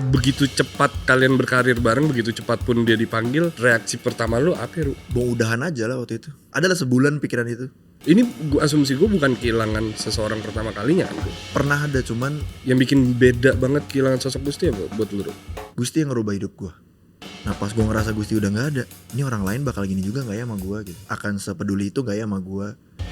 begitu cepat kalian berkarir bareng, begitu cepat pun dia dipanggil, reaksi pertama lu apa, Ru? Mau udahan aja lah waktu itu. Adalah sebulan pikiran itu. Ini asumsi gue bukan kehilangan seseorang pertama kalinya kan? Pernah ada, cuman yang bikin beda banget kehilangan sosok Gusti apa buat lu, Ru? Gusti yang ngerubah hidup gue. Nah pas gue ngerasa Gusti udah gak ada, ini orang lain bakal gini juga gak ya sama gue gitu. Akan sepeduli itu gak ya sama gue.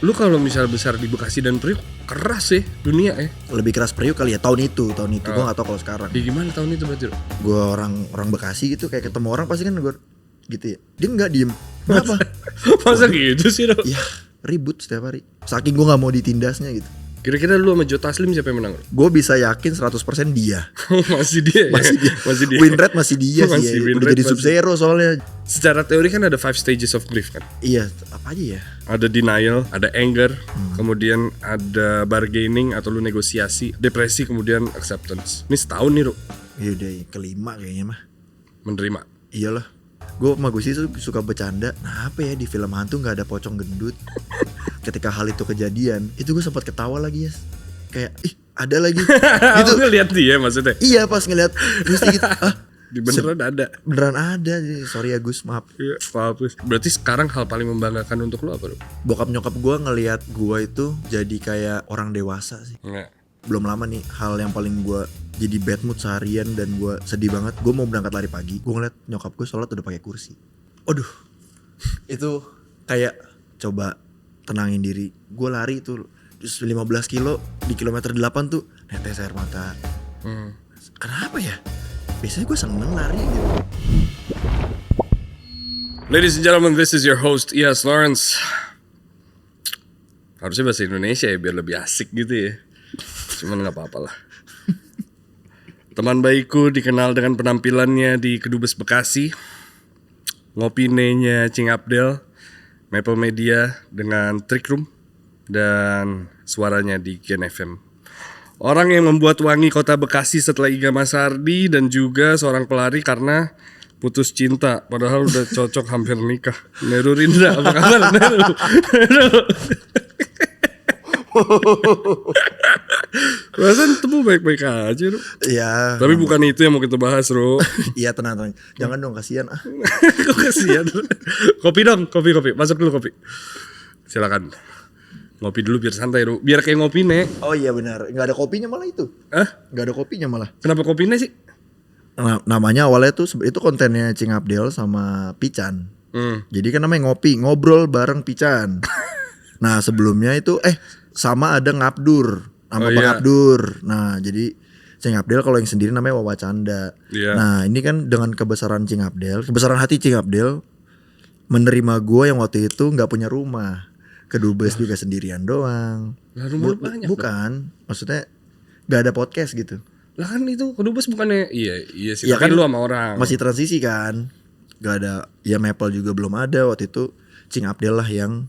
Lu kalau misal besar di Bekasi dan Priuk, keras sih dunia Lebih keras Priuk kali ya tahun itu gue gak tau kalau sekarang. Di gimana tahun itu berarti? Gue orang Bekasi gitu, kayak ketemu orang pasti kan gue gitu ya. Dia gak diem. Kenapa? Masa gitu sih, Ru? Iya ribut setiap hari. Saking gue gak mau ditindasnya gitu. Kira-kira lu sama Joe Taslim siapa yang menang? Gue bisa yakin 100% dia. Masih dia ya? Masih dia. Win rate masih dia sih ya. Udah jadi sub-zero soalnya. Secara teori kan ada 5 stages of grief kan? Iya, apa aja ya? Ada denial, ada anger, kemudian ada bargaining atau lu negosiasi, depresi, kemudian acceptance. Ini setahun nih, Ru. Ya udah kelima kayaknya mah. Menerima. Iyalah. Gue sama Gusti suka bercanda. Nah apa ya di film hantu gak ada pocong gendut. Ketika hal itu kejadian, itu gue sempat ketawa lagi ya. Kayak ada lagi gitu. Lu ngeliat dia maksudnya? Iya pas ngeliat Gusti gitu. Beneran ada. Beneran ada. Sorry ya Gus, maaf. Iya, maaf. Berarti sekarang hal paling membanggakan untuk lu apa, Ru? Bokap nyokap gue ngeliat gue itu jadi kayak orang dewasa sih. Nggak. Belum lama nih hal yang paling gue jadi bad mood seharian dan gue sedih banget. Gue mau berangkat lari pagi, gue ngeliat nyokap gue sholat udah pakai kursi. Aduh, itu kayak coba tenangin diri. Gue lari tuh 15 kilo di kilometer 8 tuh netes air mata. Kenapa ya? Biasanya gue seneng lari gitu. Ladies and gentlemen, this is your host Iyas Lawrence. Harusnya bahasa Indonesia ya biar lebih asik gitu ya. Cuman gak apa-apa lah. Teman baikku dikenal dengan penampilannya di Kedubes Bekasi, ngopinenya Cing Abdel, Maple Media dengan Trick Room, dan suaranya di Gen FM. Orang yang membuat wangi kota Bekasi setelah Iga Masardi, dan juga seorang pelari karena putus cinta padahal udah cocok hampir nikah. Neru Rindra, apa kabar Neru? Perasaan temu baik-baik aja, Ru. Iya. Tapi bukan itu yang mau kita bahas, Ru. Iya tenang. Jangan dong, kasihan Kok kasihan. Kopi dong, kopi. Masuk dulu kopi. Silakan. Ngopi dulu biar santai, Ru. Biar kayak ngopi nek. Oh iya benar. Nggak ada kopinya malah itu. Nggak ada kopinya malah. Kenapa kopi nek sih? Namanya awalnya tuh itu kontennya Cing Abdel sama Pican. Jadi kan namanya ngobrol bareng Pican. Nah sebelumnya itu sama ada Ngabdur sama Bang Abdur. Nah jadi Cing Abdel kalau yang sendiri namanya Wawa Canda. Nah ini kan dengan kebesaran Cing Abdel, kebesaran hati Cing Abdel menerima gue yang waktu itu nggak punya rumah, kedubes juga sendirian doang. Lah rumah banyak. Bukan, maksudnya nggak ada podcast gitu. Lah kan itu kedubes bukannya iya sih. Ya Tapi kan lu sama orang. Masih transisi kan, nggak ada. Ya Maple juga belum ada waktu itu. Cing Abdel lah yang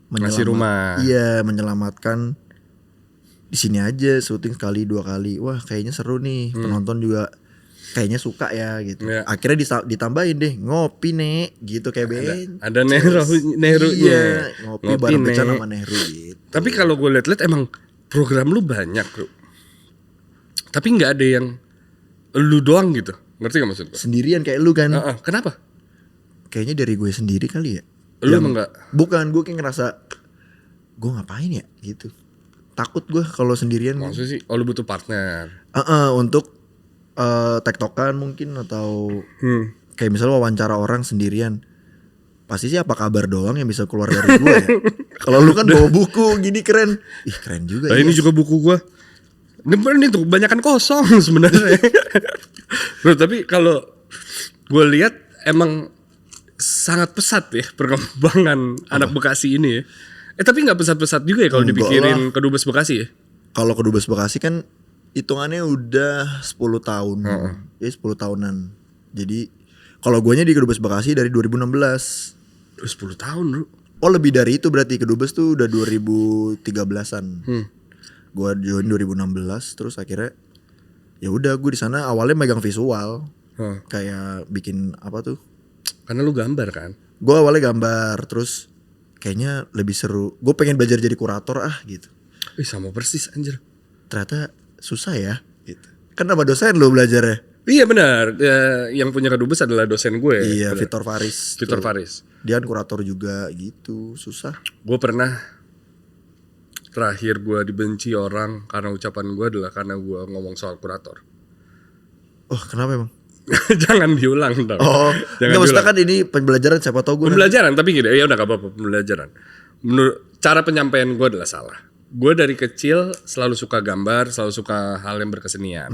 ngasih rumah. Iya, menyelamatkan. Di sini aja syuting sekali 2 kali. Wah, kayaknya seru nih. Penonton juga kayaknya suka ya gitu. Ya. Akhirnya ditambahin deh ngopi nek gitu kayak Ada Nehru. Iya, ngopi bareng Nek. Becan sama Nehru gitu. Tapi kalau gue liat-liat emang program lu banyak, Bro. Tapi nggak ada yang lu doang gitu. Ngerti gak maksud gue? Sendirian kayak lu kan. Kenapa? Kayaknya dari gue sendiri kali ya. Lu emang gak? Bukan, gue kayak ngerasa gue ngapain ya gitu. Takut gue kalau sendirian. Maksudnya sih, lu butuh partner. Untuk tektokan mungkin atau kayak misalnya wawancara orang sendirian. Pasti sih apa kabar doang yang bisa keluar dari gue ya. Kalau lu kan bawa buku gini keren. Ih keren juga ya. Ini juga buku gue. Ini tuh kebanyakan kosong sebenarnya. Bro, tapi kalau gue lihat emang sangat pesat ya perkembangan anak Bekasi ini ya. Tapi nggak pesat-pesat juga ya kalau dipikirin Kedubes Bekasi ya. Kalau Kedubes Bekasi kan hitungannya udah 10 tahun. Ya 10 tahunan. Jadi kalau guanya di Kedubes Bekasi dari 2016. 10 tahun, Bro. Oh, lebih dari itu berarti. Kedubes tuh udah 2013-an. Gua join 2016 terus akhirnya ya udah gue di sana awalnya megang visual. Kayak bikin apa tuh? Karena lu gambar kan? Gue awalnya gambar, terus kayaknya lebih seru. Gue pengen belajar jadi kurator gitu. Sama persis anjir. Ternyata susah ya gitu. Kan sama dosen lo belajarnya. Iya benar. Yang punya kedubes adalah dosen gue. Iya, Benar. Victor Faris. Victor tuh. Faris. Dia kan kurator juga gitu, susah. Gue pernah terakhir gue dibenci orang karena ucapan gue adalah karena gue ngomong soal kurator. Oh, kenapa emang? Jangan diulang dong. Oh, Jangan enggak maksudnya diulang. kan ini pembelajaran siapa tahu gue Pembelajaran tapi gini, ya udah gak apa-apa pembelajaran. Menurut cara penyampaian gue adalah salah. Gue dari kecil selalu suka gambar, selalu suka hal yang berkesenian.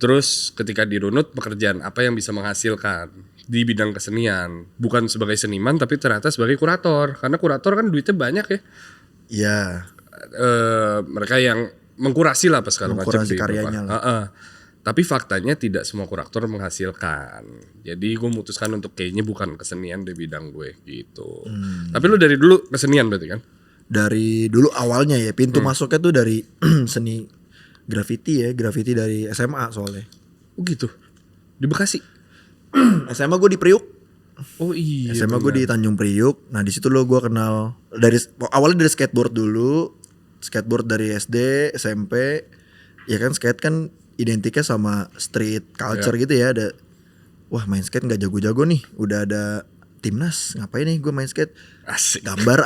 Terus ketika dirunut pekerjaan apa yang bisa menghasilkan di bidang kesenian, bukan sebagai seniman tapi ternyata sebagai kurator. Karena kurator kan duitnya banyak ya. Iya. Mereka yang mengkurasi lah apa segala macam Mengkurasi di karyanya beberapa. Tapi faktanya tidak semua kurator menghasilkan. Jadi gue memutuskan untuk kayaknya bukan kesenian di bidang gue gitu. Tapi lu dari dulu kesenian berarti kan? Dari dulu awalnya ya, pintu masuknya tuh dari seni graffiti ya, graffiti dari SMA soalnya. Oh gitu. Di Bekasi. SMA gue di Priuk. Oh iya. SMA gue di Tanjung Priuk. Nah di situ lo gue kenal dari awalnya dari skateboard dulu, skateboard dari SD, SMP. Ya kan skate kan identiknya sama street culture gitu ya. Ada, wah main skate nggak jago-jago nih. Udah ada timnas, ngapain nih gue main skate? Asik. Gambar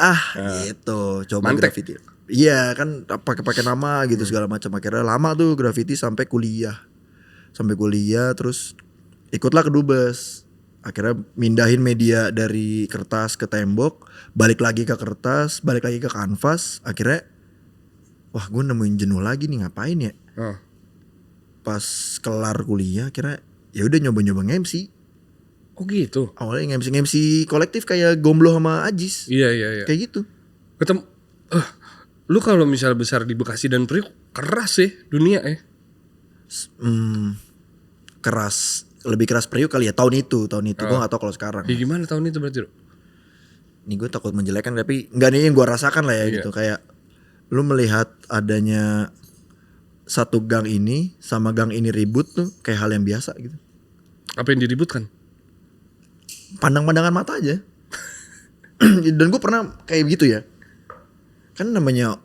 gitu. Coba Mantek. graffiti. Iya kan pakai nama gitu segala macam. Akhirnya lama tuh graffiti sampai kuliah. Sampai kuliah terus ikutlah kedubes. Akhirnya mindahin media dari kertas ke tembok, balik lagi ke kertas, balik lagi ke kanvas. Akhirnya wah gue nemuin jenuh lagi nih, ngapain ya? Oh. Pas kelar kuliah akhirnya ya udah nyoba-nyoba MC. Oh gitu. Awalnya MC kolektif kayak Gomblo sama Ajis. Iya. Kayak gitu. Ketemu. Lu kalau misal besar di Bekasi dan Priuk keras ya dunia ya. Keras, lebih keras Priuk kali ya tahun itu gue nggak tahu kalau sekarang. Ya gimana tahun itu berarti? Ini gue takut menjelekkan tapi nggak nih yang gue rasakan lah ya gitu, kayak lu melihat adanya satu gang ini sama gang ini ribut tuh kayak hal yang biasa gitu, Apa yang diributkan? pandang-pandangan mata aja. Dan gue pernah kayak gitu ya, kan namanya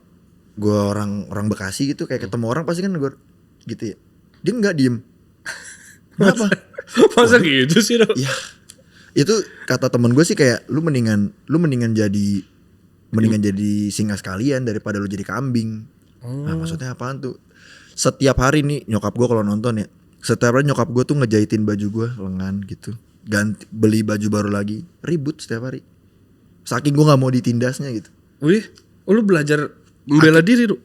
gue orang Bekasi gitu, kayak ketemu orang pasti kan gue gitu ya, dia nggak diem. Kenapa? Masa gitu sih dong? Ya itu kata temen gue sih kayak lu mendingan jadi singa sekalian daripada lu jadi kambing. Nah maksudnya apaan tuh? Setiap hari nih nyokap gue kalau nonton ya, setiap hari nyokap gue tuh ngejahitin baju gue lengan gitu, ganti beli baju baru lagi, ribut setiap hari. Saking gue nggak mau ditindasnya gitu. Wih, lu belajar membela diri lu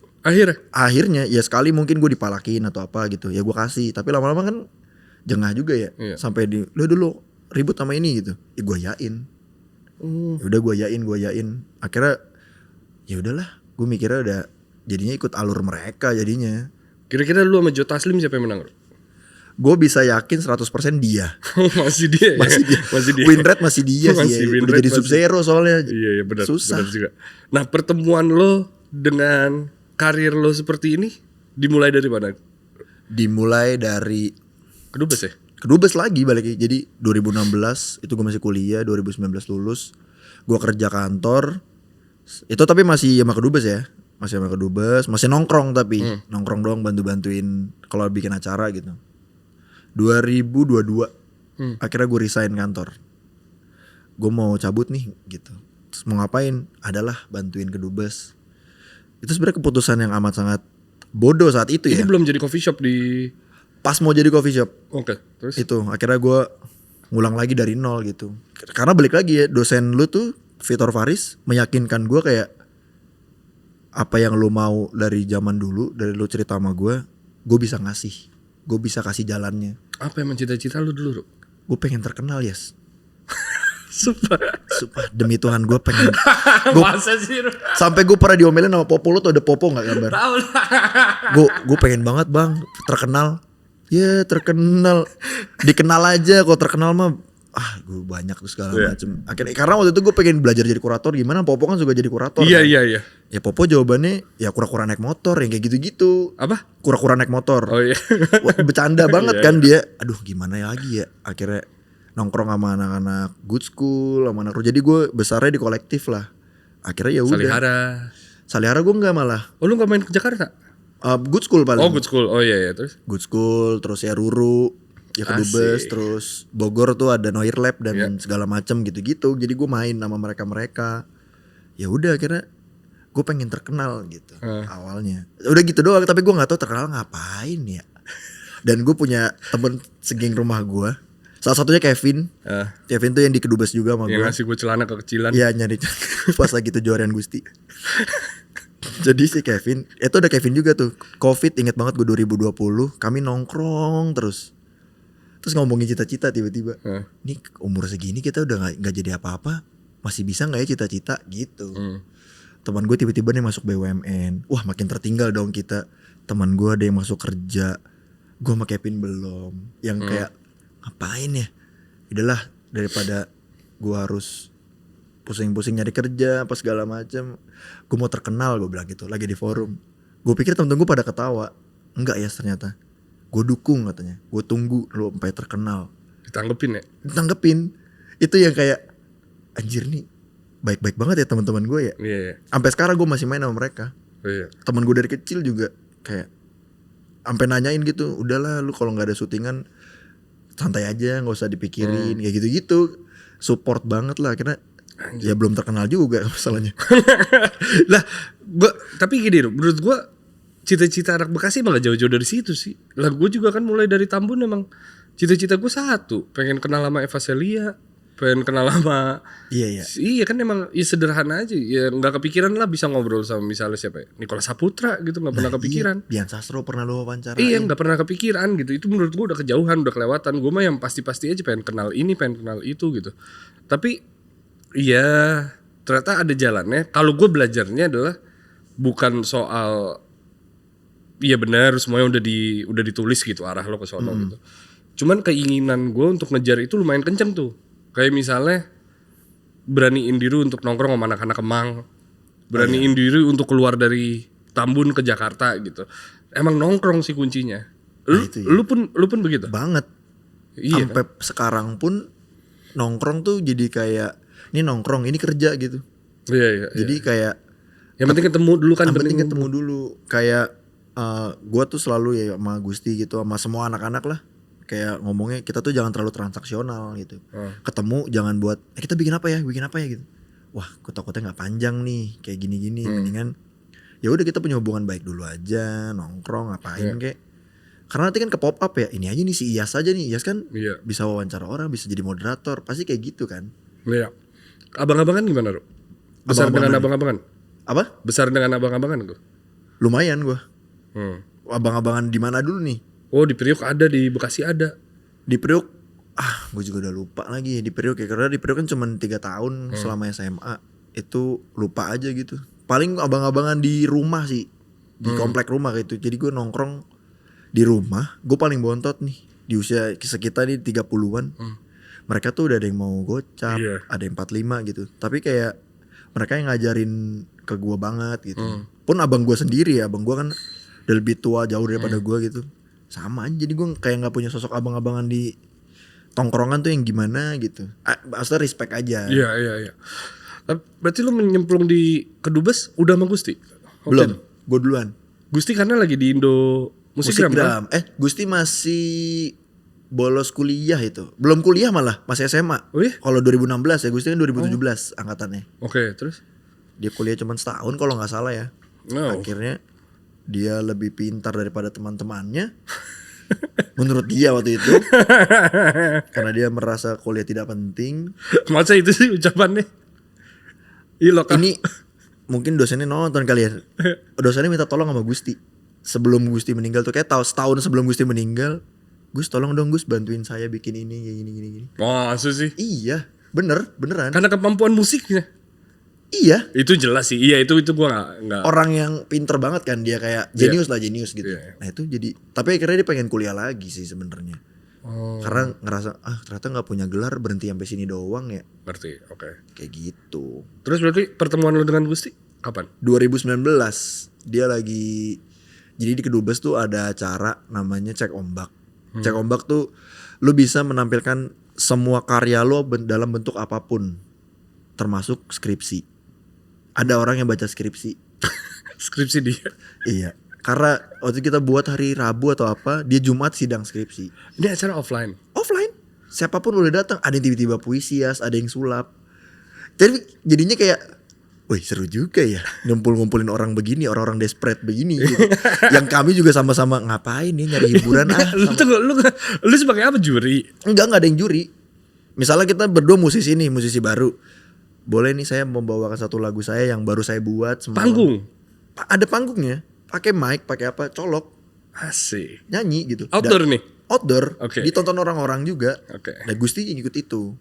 Akhirnya ya sekali mungkin gue dipalakin atau apa gitu, ya gue kasih. Tapi lama-lama kan jengah juga ya. Iya. Sampai lu dulu ribut sama ini gitu, ya gue yain. Ya udah gue yain. Akhirnya ya udahlah, gue mikirnya udah jadinya ikut alur mereka jadinya. Kira-kira lu sama Joe Taslim siapa yang menang? Gue bisa yakin 100% dia. Masih dia ya? Masih dia. Win rate masih dia sih ya. win Udah rate jadi masih- Sub-Zero soalnya. Iya benar. Susah. Benar juga. Nah pertemuan lo dengan karir lo seperti ini dimulai dari mana? Dimulai dari Kedubes ya? kedubes lagi balik. Jadi 2016 itu gue masih kuliah, 2019 lulus. Gue kerja kantor. Itu tapi masih sama kedubes ya. Masih sama kedubes, masih nongkrong tapi. Nongkrong doang, bantu-bantuin kalau bikin acara gitu. 2022 akhirnya gue resign kantor. Gue mau cabut nih gitu. Terus mau ngapain? Adalah bantuin kedubes. Itu sebenarnya keputusan yang amat sangat bodoh saat itu Ini ya. belum jadi coffee shop di... Pas mau jadi coffee shop Oke, terus? itu akhirnya gue ngulang lagi dari nol gitu. Karena balik lagi ya, dosen lu tuh Victor Faris meyakinkan gue kayak apa yang lu mau dari zaman dulu, dari lu cerita sama gue bisa ngasih, gue bisa kasih jalannya. Apa emang cita-cita lu dulu, Ruk? Gue pengen terkenal, Yes. Sumpah. Demi Tuhan gue pengen. Masa sih, Ruk? Sampai gue pernah diomelin sama Popo, lu tuh ada Popo nggak gambar? Tahu lah. Gue pengen banget bang terkenal. Ya terkenal, dikenal aja. Kalau terkenal mah gue banyak tuh segala macem. Akhirnya karena waktu itu gue pengen belajar jadi kurator gimana. Popo kan juga jadi kurator. Iya, kan? iya. Ya Popo jawabannya ya kura-kura naik motor yang kayak gitu-gitu. Apa? Kura-kura naik motor. Oh iya. Wah, bercanda banget Iya, kan dia. Aduh gimana ya lagi ya. Akhirnya nongkrong sama anak-anak good school, sama anak. Jadi gue besarnya di kolektif lah. Akhirnya ya udah. Salihara gue enggak malah. Oh lu gak main ke Jakarta? Good school paling. Oh good school. Oh iya, iya. Terus? Good school, terus ya Ruru. Ya kedubes, Asik. terus Bogor tuh ada Noir Lab dan segala macam gitu-gitu. Jadi gue main sama mereka-mereka. Ya udah akhirnya gue pengen terkenal gitu awalnya. Udah gitu doang, tapi gue nggak tahu terkenal ngapain ya. Dan gue punya temen segeng rumah gue. Salah satunya Kevin. Kevin tuh yang di kedubes juga sama Yang gue. ngasih gue celana kekecilan. Iya nyari pas lagi tujuan Gusti. Jadi si Kevin, itu ada Kevin juga tuh. Covid inget banget gue 2020, kami nongkrong terus. Terus ngomongin cita-cita tiba-tiba. Nih umur segini kita udah nggak jadi apa-apa, masih bisa nggak ya cita-cita gitu. Teman gue tiba-tiba nih masuk BUMN. Wah makin tertinggal dong kita. Teman gue ada yang masuk kerja, gue sama Kevin belum. Yang kayak ngapain ya? Udahlah daripada gue harus pusing-pusing nyari kerja apa segala macam, gue mau terkenal, gue bilang gitu lagi di forum. Gue pikir temen-temen gue pada ketawa, enggak ya ternyata. Gue dukung katanya, gue tunggu lu sampai terkenal. Ditanggepin ya. Ditanggepin. Itu yang kayak anjir nih baik-baik banget ya teman-teman gue ya. Iya. Sampai sekarang gue masih main sama mereka. Iya. Temen gue dari kecil juga kayak sampai nanyain gitu, udahlah lu kalau nggak ada syutingan santai aja, nggak usah dipikirin kayak gitu-gitu. Support banget lah karena ya belum terkenal juga masalahnya. Lah, tapi gini loh, menurut gue cita-cita anak Bekasi emang gak jauh-jauh dari situ sih. Lah gue juga kan mulai dari Tambun emang cita-cita gue satu, pengen kenal sama Eva Celia, pengen kenal sama iya kan emang ya sederhana aja, ya nggak kepikiran lah bisa ngobrol sama misalnya siapa ya, Nicholas Saputra gitu, nggak pernah kepikiran. Iya, Dian Sastro pernah lu wawancara. Iya nggak pernah kepikiran gitu, itu menurut gue udah kejauhan, udah kelewatan. Gue mah yang pasti-pasti aja pengen kenal ini, pengen kenal itu gitu. Tapi iya ternyata ada jalannya. Kalau gue belajarnya adalah bukan soal iya benar semuanya udah ditulis gitu arah lo ke sono gitu. Cuman keinginan gue untuk ngejar itu lumayan kenceng tuh. Kayak misalnya beraniin diri untuk nongkrong sama anak-anak Kemang, beraniin diri untuk keluar dari Tambun ke Jakarta gitu. Emang nongkrong sih kuncinya. Lu pun begitu. Banget. Iya. Sampai sekarang pun nongkrong tuh jadi kayak ini nongkrong, ini kerja gitu. Iya. Jadi kayak yang penting ketemu dulu kan. Yang penting ketemu dulu. Kayak gue tuh selalu ya sama Gusti gitu, sama semua anak-anak lah. Kayak ngomongnya kita tuh jangan terlalu transaksional gitu. Ketemu jangan buat kita bikin apa ya gitu. Wah, gue takutnya nggak panjang nih kayak gini-gini. Mendingan ya udah kita punya hubungan baik dulu aja, nongkrong ngapain kayak. Karena nanti kan ke pop up ya. Ini aja nih si Iyas aja nih. Iyas kan bisa wawancara orang, bisa jadi moderator, pasti kayak gitu kan. Iya. Abang-abangan gimana, Ru? Besar dengan abang-abangan? Apa? Besar dengan abang-abangan gue. Lumayan gue. Abang-abangan di mana dulu nih? Oh di Priok ada, di Bekasi ada. Di Priok, gue juga udah lupa lagi di Priok ya. Karena di Priok kan cuma 3 tahun selama SMA. Itu lupa aja gitu. Paling abang-abangan di rumah sih. Di komplek rumah gitu. Jadi gue nongkrong di rumah. Gue paling bontot nih. Di usia sekitar nih 30-an. Mereka tuh udah ada yang mau gocap. Ada yang 45 gitu. Tapi kayak mereka yang ngajarin ke gue banget gitu. Pun abang gue sendiri ya. Abang gue kan udah lebih tua jauh daripada gue gitu. Sama aja, jadi gue kayak gak punya sosok abang-abangan di tongkrongan tuh yang gimana gitu. Maksudnya respect aja. Iya. Berarti lu menyemplung di Kedubes udah sama Gusti? Belum, gue duluan. Gusti karena lagi di Indo Musikgram kan? Gusti masih bolos kuliah itu. Belum kuliah malah, masih SMA. Oh iya? Kalau 2016 ya, Gusti kan 2017 angkatannya. Oke, terus? Dia kuliah cuma setahun kalau gak salah ya. Akhirnya dia lebih pintar daripada teman-temannya. Menurut dia waktu itu. Karena dia merasa kuliah tidak penting. Masa itu sih ucapannya? Ini mungkin dosennya nonton kali ya. Dosennya minta tolong sama Gusti. Sebelum Gusti meninggal tuh kayak setahun sebelum Gusti meninggal. Gus tolong dong Gus bantuin saya bikin ini kayak gini. Masa sih? Iya beneran. Karena kemampuan musiknya. Iya. Itu jelas sih. Iya itu gua nggak. Orang yang pinter banget kan dia kayak jenius gitu. Nah itu jadi. Tapi akhirnya dia pengen kuliah lagi sih sebenarnya. Karena ngerasa ternyata nggak punya gelar, berhenti sampai sini doang ya. Berarti oke. Kayak gitu. Terus berarti pertemuan lu dengan Gusti kapan? 2019 dia lagi. Jadi di Kedubes tuh ada acara namanya Cek Ombak. Cek Ombak tuh lu bisa menampilkan semua karya lu dalam bentuk apapun, termasuk skripsi. Ada orang yang baca skripsi. Skripsi dia. Iya. Karena waktu kita buat hari Rabu atau apa, dia Jumat sidang skripsi. Ini acara offline. Offline. Siapapun boleh datang. Ada yang tiba-tiba puisias, ada yang sulap. Jadi jadinya kayak, wih seru juga ya ngumpulin orang begini, orang-orang desperate begini gitu. Yang kami juga sama-sama ngapain nih nyari hiburan Lu sebagai apa, juri? Enggak ada yang juri. Misalnya kita berdua musisi nih, musisi baru. Boleh nih saya membawakan satu lagu saya yang baru saya buat semalam. Panggung. Ada panggungnya. Pakai mic, pakai apa, colok, Asik. nyanyi gitu. Outdoor nih. Outdoor. Oke. Ditonton orang-orang juga. Oke. Dan Gusti ikut itu.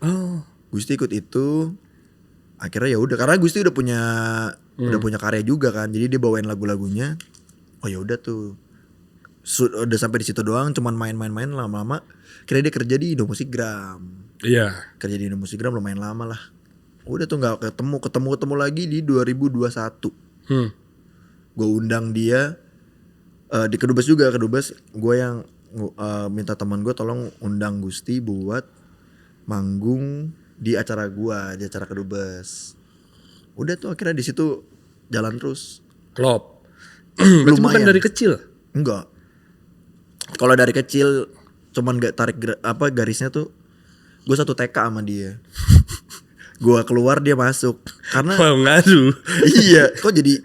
Oh. Gusti ikut itu. Akhirnya ya udah, karena Gusti udah punya karya juga kan, jadi dia bawain lagu-lagunya. Oh ya udah tuh, udah sampai di situ doang, cuman main-main lama-lama. Kira dia kerja di Indomusikgram. Iya. Kerja di Indomusikgram lumayan lama lah. Udah tuh nggak ketemu lagi di 2021. Gue undang dia di Kedubes juga. Kedubes gue yang minta teman gue tolong undang Gusti buat manggung di acara gua, di acara Kedubes. Udah tuh akhirnya di situ jalan terus. Klop. Berarti bukan Lumayan. dari kecil. Enggak. Kalau dari kecil cuman gak tarik garisnya tuh, gua satu TK sama dia. Gua keluar dia masuk. Karena Wow, ngadu. iya, kok jadi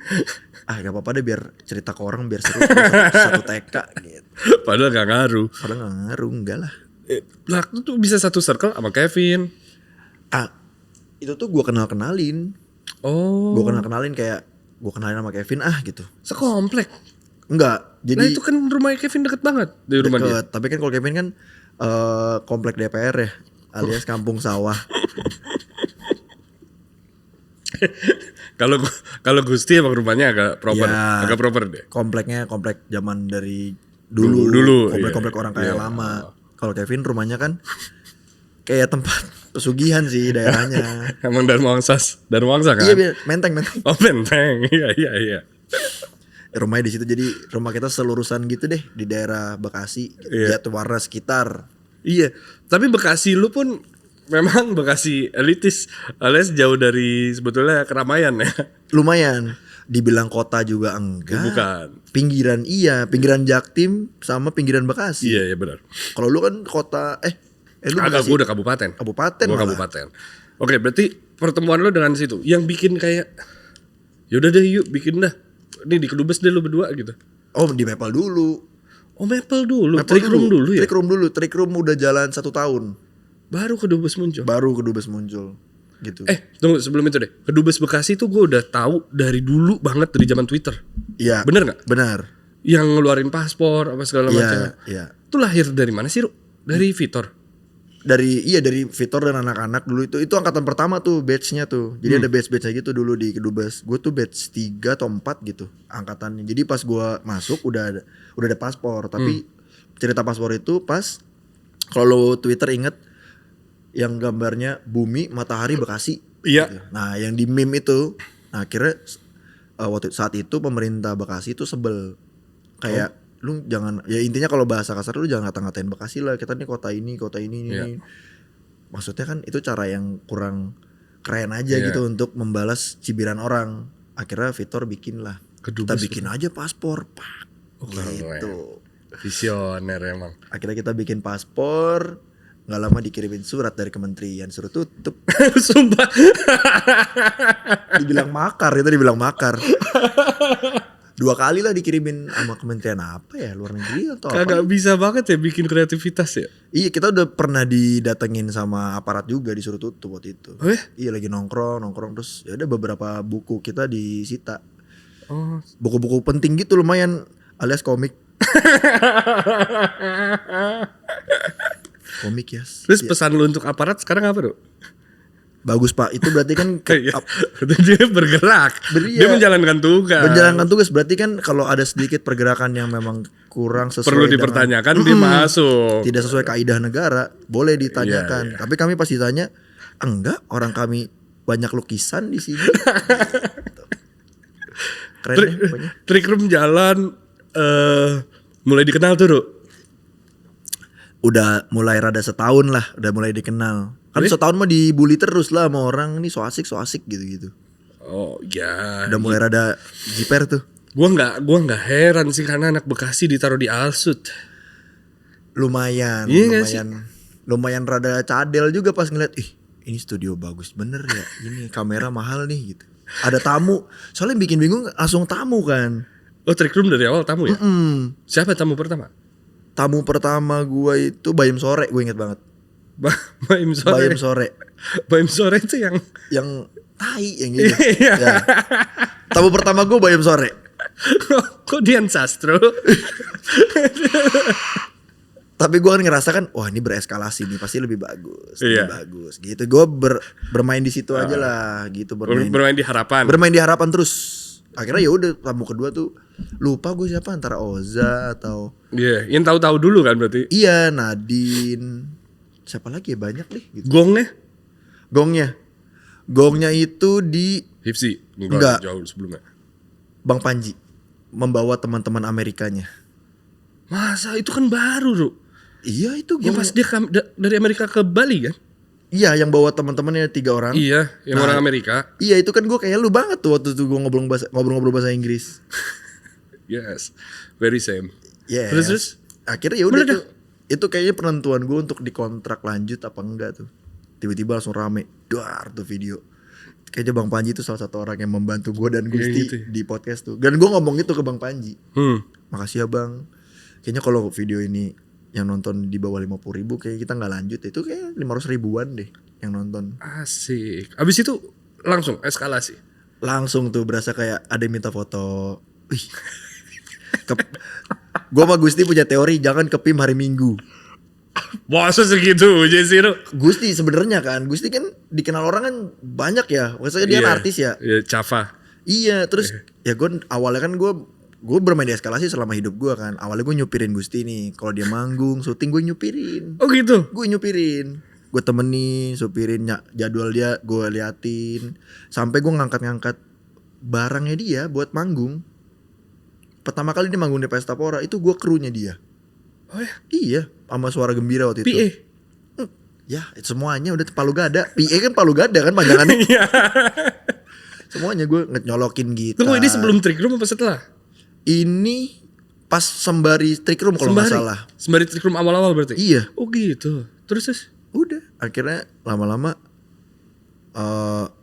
gak apa-apa deh biar cerita ke orang biar seru. Satu TK gitu. Padahal gak ngaruh. Padahal gak ngaruh, enggak lah. Lah lu tuh bisa satu circle sama Kevin. Itu tuh gue kenalin. Oh. Gue kenalin kayak gue kenalin sama Kevin gitu. Sekomplek. Enggak, jadi Nah itu kan rumah Kevin deket banget dari rumah dia. deket. Tapi kan kalau Kevin kan komplek DPR ya, alias kampung sawah. Kalau Gusti emang rumahnya agak proper, Ya, agak proper deh. Kompleknya komplek zaman dari dulu, Dulu, komplek-komplek iya. orang kaya Iya. lama. Kalau Kevin rumahnya kan kayak tempat pesugihan sih daerahnya. Emang Darmawangsa kan? Iya, menteng. Oh Menteng, iya. Rumahnya di situ, jadi rumah kita selurusan gitu deh di daerah Bekasi, Iya. Jatiwarna sekitar. Iya, tapi Bekasi lu pun memang Bekasi elitis, alias jauh dari sebetulnya keramaian ya. Lumayan. Dibilang kota juga enggak. Bukan. Pinggiran pinggiran Jaktim sama pinggiran Bekasi. Iya benar. Kalau lu kan kota lu Agak Bekasi. gue udah kabupaten. Kabupaten Gue malah. kabupaten. Oke, berarti pertemuan lu dengan situ yang bikin kayak yaudah deh yuk bikin dah. Ini di Kedubes deh lu berdua gitu. Oh, di Maple dulu. Oh Maple dulu, Trick Room dulu ya. Trick Room udah jalan 1 tahun. Baru Kedubes muncul. Baru Kedubes muncul. Gitu. Tunggu sebelum itu deh. Kedubes Bekasi tuh gue udah tahu dari dulu banget dari zaman Twitter. Iya. Bener nggak? Benar. Yang ngeluarin paspor apa segala macam. Iya. Itu lahir dari mana sih, Ru? Dari Vitor. Dari Vitor dan anak-anak dulu itu angkatan pertama tuh batch-nya tuh. Jadi ada batch-batchnya gitu dulu di Kedubes. Gue tuh batch 3 atau 4 gitu angkatannya. Jadi pas gue masuk udah ada paspor, tapi cerita paspor itu pas kalau Twitter inget yang gambarnya bumi, matahari, Bekasi. Iya. Gitu. Nah, yang di meme itu, nah akhirnya waktu saat itu pemerintah Bekasi itu sebel. Kayak lu jangan, ya intinya kalau bahasa kasar lu jangan ngata-ngatain Bekasi lah. Kita nih kota ini Iya. Maksudnya kan itu cara yang kurang keren aja gitu untuk membalas cibiran orang. Akhirnya Vitor bikin lah. Kedubes Kita bikin aja paspor, Pak. keren. Gitu. Visioner emang. Akhirnya kita bikin paspor. Gak lama dikirimin surat dari kementerian, suruh tutup. Sumpah. Dibilang makar, itu dibilang makar. 2 kali lah dikirimin sama kementerian apa ya, luar negeri atau apa. Kagak bisa banget ya bikin kreativitas ya. Iya, kita udah pernah didatengin sama aparat juga disuruh tutup waktu itu. Oh ya? Iya, lagi nongkrong terus ya udah beberapa buku kita disita. Oh. Buku-buku penting gitu lumayan, alias komik. Komik ya. Terus pesan lu untuk aparat sekarang apa, Ru? Bagus, Pak. Itu berarti kan Dia bergerak. Iya. Dia menjalankan tugas. menjalankan tugas, berarti kan kalau ada sedikit pergerakan yang memang kurang sesuai Perlu dengan- dipertanyakan dia masuk. tidak sesuai kaidah negara, boleh ditanyakan. Iya. Tapi kami pas ditanya, enggak, orang kami banyak lukisan di sini. Keren ya pokoknya. Trick Room jalan mulai dikenal tuh, Ru. Udah mulai rada setahun lah, udah mulai dikenal. Kan setahun mah dibully terus lah sama orang, ini so asik gitu-gitu. Oh ya. Udah mulai rada jiper tuh. Gua nggak heran sih karena anak Bekasi ditaruh di Alsut. Lumayan, Iya nggak sih? lumayan rada cadel juga pas ngeliat, ih ini studio bagus bener ya, ini kamera mahal nih gitu. Ada tamu, soalnya yang bikin bingung langsung tamu kan. Oh, Trick Room dari awal tamu ya? Mm. Siapa tamu pertama? Tamu pertama gua itu Bayem Sore, gue inget banget. Baim Sore. Bayem Sore, Baim Sore itu yang tai yang gitu. Iya. Ya. Tamu pertama gue Bayem Sore. Kok Dian Sastro? Tapi gue kan ngerasa kan, wah ini bereskalasi nih, pasti lebih bagus, Iya. lebih bagus. Gitu, gue bermain di situ aja lah, gitu Bermain di harapan. bermain di harapan terus. Akhirnya ya udah tamu kedua tuh lupa gue siapa, antara Oza atau Iya, yang tahu-tahu dulu kan berarti. iya Nadine, siapa lagi ya, banyak deh. Gitu. Gongnya? Gongnya itu di Hipsi. Enggak. Jauh sebelumnya. Bang Panji membawa teman-teman Amerikanya. Masa itu kan baru, Ru. Iya itu Yang pas dia dari Amerika ke Bali kan? Iya yang bawa teman-temannya 3 orang. Iya, yang orang Amerika. Iya itu kan gue kayak lu banget tuh waktu itu gue ngobrol-ngobrol bahasa Inggris. Yes, very same. Yes. Terus? Akhirnya ya udah Meledak. tuh. Itu kayaknya penentuan gue untuk dikontrak lanjut apa enggak tuh. Tiba-tiba langsung rame, duar tuh video. Kayaknya Bang Panji itu salah satu orang yang membantu gue dan Gusti gitu ya. di podcast tuh. Dan gue ngomong itu ke Bang Panji. Makasih ya Bang. Kayaknya kalau video ini yang nonton di bawah 50.000 kayak kita nggak lanjut. Itu kayak 500 ribuan deh yang nonton. Asik. Abis itu langsung eskalasi. Langsung tuh berasa kayak ada yang minta foto. Wih. Gue sama Gusti punya teori jangan ke PIM hari Minggu. Masa segitu aja sih, Ru? Gusti sebenarnya kan, Gusti kan dikenal orang kan banyak ya. Maksudnya dia kan artis ya. Iya, Cava. Iya, terus ya gue awalnya kan gue bermain di eskalasi selama hidup gue kan. Awalnya gue nyupirin Gusti nih. Kalau dia manggung, syuting gue nyupirin. Oh gitu. Gue nyupirin. Gue temenin, supirin jadwal dia, gue liatin. Sampai gue ngangkat-ngangkat barangnya dia buat manggung. Pertama kali dia manggung di Pesta Pora, itu gue krunya dia. Oh ya? Iya, sama Suara Gembira waktu itu. PA. Ya, semuanya udah Palu Gada. PA kan Palu Gada kan panjangannya. Iya. Semuanya gue nyolokin gitar. Tunggu, ini sebelum Trick Room apa setelah? Ini pas sembari Trick Room kalau nggak salah. Sembari Trick Room awal-awal berarti? Iya. Oh gitu. Terus? Udah, akhirnya lama-lama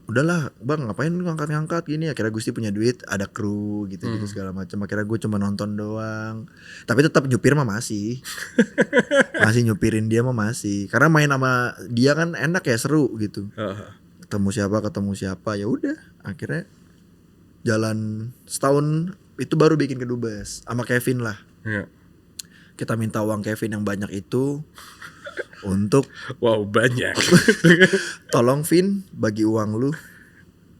udahlah Bang, ngapain lu ngangkat-ngangkat gini. Akhirnya Gusti punya duit, ada kru gitu-gitu segala macam. Akhirnya gue cuma nonton doang. Tapi tetap nyupir mah masih. Masih nyupirin dia mah masih. Karena main sama dia kan enak ya, seru gitu. Ketemu siapa ya udah. Akhirnya jalan setahun itu baru bikin Kedubes sama Kevin lah. Iya. Kita minta uang Kevin yang banyak itu untuk Wow, banyak. tolong Vin bagi uang lu.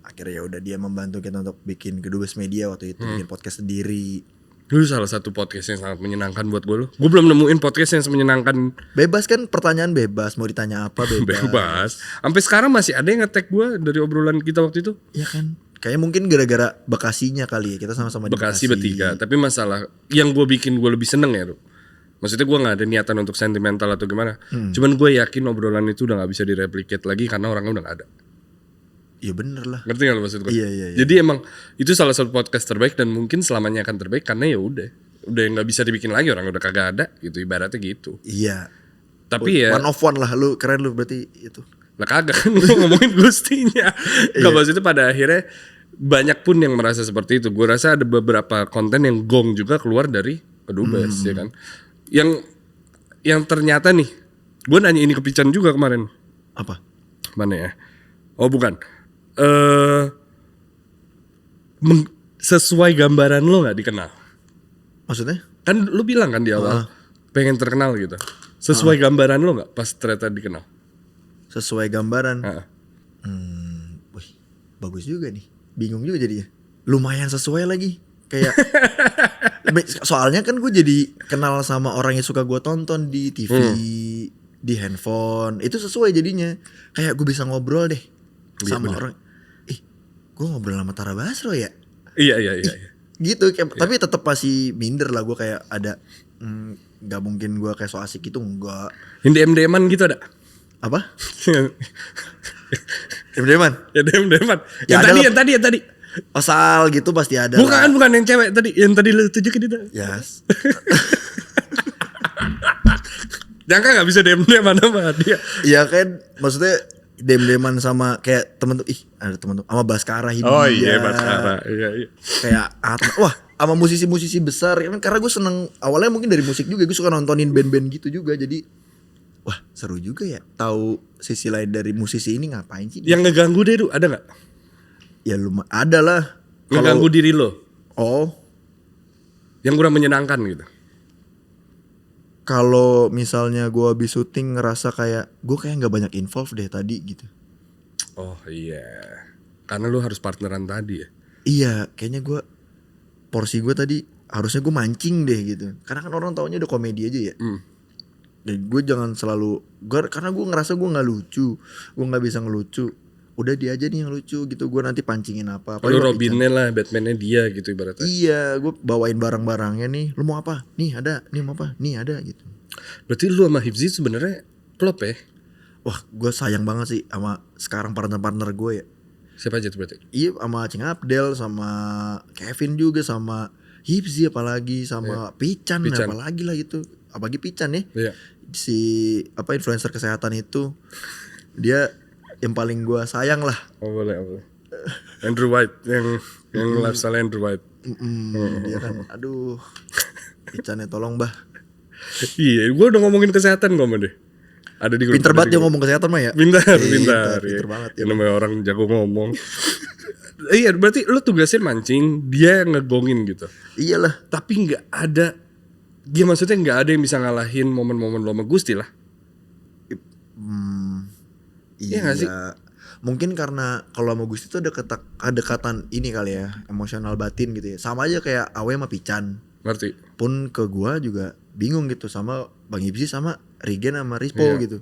Akhirnya ya udah dia membantu kita untuk bikin Kedubes Media waktu itu, bikin podcast sendiri. Dulu salah satu podcast yang sangat menyenangkan buat gue. Gue belum nemuin podcast yang menyenangkan. Bebas kan, pertanyaan bebas, mau ditanya apa bebas. Bebas. Sampai sekarang masih ada yang nge-tag gue dari obrolan kita waktu itu. Iya kan. Kayaknya mungkin gara-gara Bekasinya kali ya, kita sama-sama di Bekasi bertiga. Tapi masalah yang gue bikin gue lebih seneng ya, Ru. Maksudnya gue gak ada niatan untuk sentimental atau gimana. Cuman gue yakin obrolan itu udah gak bisa direplicate lagi karena orangnya udah gak ada. Iya bener lah. Ngerti gak lo maksud gue? Iya. Jadi emang itu salah satu podcast terbaik dan mungkin selamanya akan terbaik karena ya udah gak bisa dibikin lagi, orang udah kagak ada gitu, ibaratnya gitu. Iya. Tapi ya One of one lah, lu keren lu berarti itu. lah kagak kan gue ngomongin Gustinya. Gak maksudnya pada akhirnya banyak pun yang merasa seperti itu. Gue rasa ada beberapa konten yang gong juga keluar dari Kedubes ya kan. Yang ternyata nih, gue nanya ini ke Pican juga kemarin. Apa? Mana ya? Oh bukan. Sesuai gambaran lo nggak dikenal? Maksudnya? Kan lu bilang kan di awal pengen terkenal gitu. Sesuai gambaran lo nggak pas ternyata dikenal? Sesuai gambaran. Wih, bagus juga nih. Bingung juga jadinya. Lumayan sesuai lagi. Kayak soalnya kan gue jadi kenal sama orang yang suka gue tonton di TV, di handphone. Itu sesuai jadinya. Kayak gue bisa ngobrol deh sama orang. Gue ngobrol sama Tara Basro ya. Iya. Gitu kayak, tapi tetap masih minder lah gue, kayak ada nggak mungkin gue kayak so asik gitu, enggak. Yang DM-an gitu ada? Apa? DM-an? Ya DM-an. Ya, Yang tadi. Asal gitu pasti ada lah. Bukan yang cewek tadi, yang tadi lu tunjukin itu. Yes. Jangka nggak bisa DM mana sama dia. Iya kan, maksudnya dem-deman sama kayak temen tuh, ada temen tuh sama Baskara Hindia. Oh iya, Baskara. Iya. Kayak wah, sama musisi-musisi besar kan, karena gue seneng awalnya mungkin dari musik juga, gue suka nontonin band-band gitu juga, jadi wah seru juga ya tahu sisi lain dari musisi ini ngapain sih. Yang ngeganggu deh tuh, ada nggak? Ya ada lah. Ngeganggu diri lo, Oh, yang kurang menyenangkan gitu. kalau misalnya gue habis syuting ngerasa kayak gue kayak nggak banyak involve deh tadi gitu. Oh iya, karena lu harus partneran tadi ya. Iya, kayaknya porsi gue tadi harusnya gue mancing deh gitu. Karena kan orang taunya udah komedi aja ya. Dan gue jangan selalu karena gue ngerasa gue nggak lucu, gue nggak bisa ngelucu. Udah dia aja nih yang lucu gitu. Gue nanti pancingin apa? Lu Robinnya lah, Batmannya dia gitu ibaratnya. Iya, gue bawain barang-barangnya nih. Lu mau apa? Nih ada. Nih mau apa? Nih ada gitu. Berarti lu sama Hibzi sebenarnya klop ya? Wah, gue sayang banget sih sama sekarang partner-partner gue ya. Siapa aja tuh berarti? Iya, sama Cing Abdel, sama Kevin juga, sama Hipzi apalagi, sama Pican apalagi lah gitu. Apalagi Pican ya. Iya. Si influencer kesehatan itu dia yang paling gue sayang lah. Oh boleh. Andrew White yang lifestyle Andrew White. Dia kan aduh. Picannya tolong bah. Iya, gue udah ngomongin kesehatan gue sama deh. Ada di grup. Pinter banget dia ngomong kesehatan mah ya. Pintar. Pinter banget ya. Yang namanya orang jago ngomong. Iya, berarti lu tugasin mancing, dia yang ngegongin gitu. Iyalah. Tapi nggak ada, dia maksudnya nggak ada yang bisa ngalahin momen-momen lo sama Gusti lah. Iya gak sih? Mungkin karena kalau sama Gusti tuh ada kedekatan ini kali ya, emosional batin gitu ya. Sama aja kayak Awe sama Pican. Ngerti? Pun ke gua juga bingung gitu sama Bang Ibsi sama Rigen sama Rispo gitu.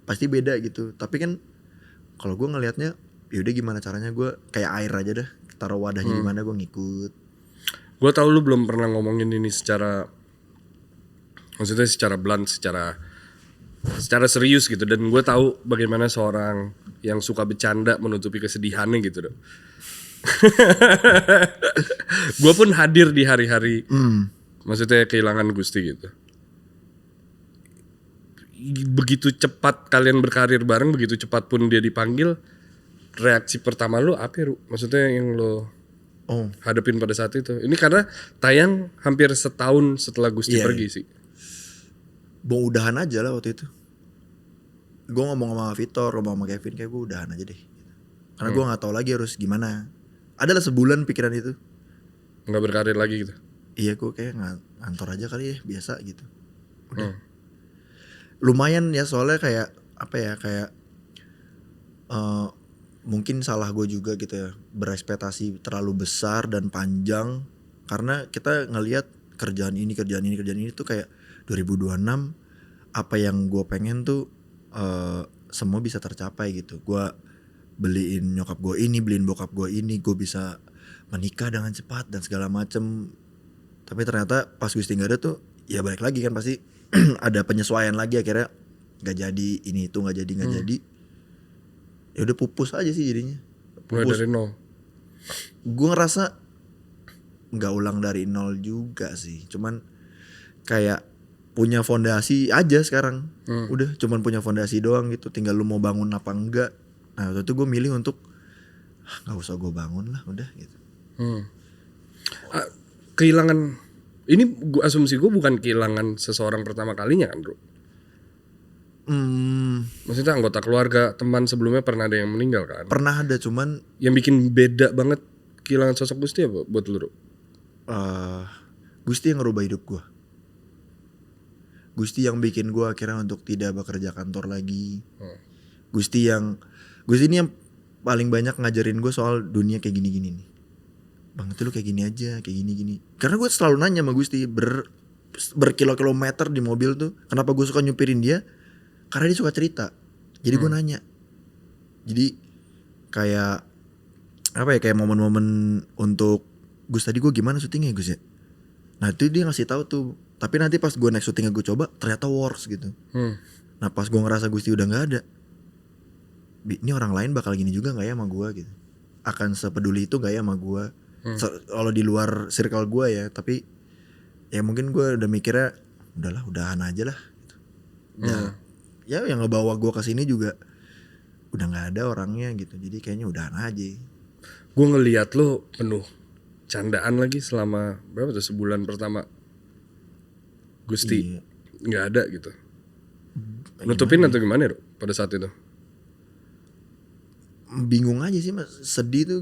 Pasti beda gitu. Tapi kan kalau gua ngelihatnya yaudah gimana caranya gue kayak air aja dah. Taruh wadahnya di mana gua ngikut. Gua tahu lu belum pernah ngomongin ini secara, maksudnya secara blunt, secara serius gitu, dan gue tahu bagaimana seorang yang suka bercanda menutupi kesedihannya gitu dong. Gue pun hadir di hari-hari, maksudnya kehilangan Gusti gitu. Begitu cepat kalian berkarir bareng, begitu cepat pun dia dipanggil, reaksi pertama lu apa ya, Ru? Maksudnya yang lo hadapin pada saat itu? Ini karena tayang hampir setahun setelah Gusti pergi sih. Mau udahan aja lah waktu itu. Gue ngomong sama Vitor, ngomong sama Kevin, kayak gue udahan aja deh. Karena gue nggak tahu lagi harus gimana. Adalah sebulan pikiran itu. Nggak berkarir lagi gitu. Iya, gue kayak ngantor aja kali ya, biasa gitu. Udah. Lumayan ya, soalnya kayak apa ya, kayak mungkin salah gue juga gitu ya, berekspektasi terlalu besar dan panjang. Karena kita ngelihat kerjaan ini tuh kayak 2026 apa yang gue pengen tuh semua bisa tercapai gitu. Gue beliin nyokap gue ini, beliin bokap gue ini, gue bisa menikah dengan cepat dan segala macem. Tapi ternyata pas Gusti nggak ada tuh, ya balik lagi kan pasti ada penyesuaian lagi, akhirnya nggak jadi ini itu nggak jadi. Ya udah pupus aja sih jadinya. Mulai dari nol. Gue ngerasa nggak ulang dari nol juga sih, cuman kayak punya fondasi aja sekarang. Udah cuman punya fondasi doang gitu, tinggal lu mau bangun apa enggak. Nah waktu itu gue milih untuk nggak usah gue bangun lah, udah gitu. Kehilangan ini, asumsi gue bukan kehilangan seseorang pertama kalinya kan, Bro? Maksudnya anggota keluarga, teman sebelumnya pernah ada yang meninggal kan? Pernah ada, cuman yang bikin beda banget kehilangan sosok Gusti apa buat lu, Bro? Gusti yang ngerubah hidup gue. Gusti yang bikin gue akhirnya untuk tidak bekerja kantor lagi. Gusti ini yang paling banyak ngajarin gue soal dunia kayak gini-gini nih. Bang itu lu kayak gini aja, kayak gini-gini. Karena gue selalu nanya sama Gusti berkilo-kilometer di mobil tuh, kenapa gue suka nyupirin dia? Karena dia suka cerita. Jadi gue nanya. Jadi kayak apa ya, kayak momen-momen untuk Gus tadi gue gimana syutingnya Gus ya. Nah itu dia ngasih tahu tuh. Tapi nanti pas gue next syutingnya gue coba, ternyata worse gitu. Nah pas gue ngerasa Gusti udah nggak ada, ini orang lain bakal gini juga nggak ya sama gue gitu. akan sepeduli itu gak ya sama gue. Kalau di luar circle gue ya, tapi ya mungkin gue udah mikirnya udahlah, udahan aja lah gitu. Ya yang ngebawa gue ke sini juga udah nggak ada orangnya gitu, jadi kayaknya udahan aja. Gue ngeliat lo penuh candaan lagi selama berapa tuh, sebulan pertama Gusti nggak ada gitu. Nutupin atau gimana Ro, pada saat itu? Bingung aja sih mas, sedih tuh.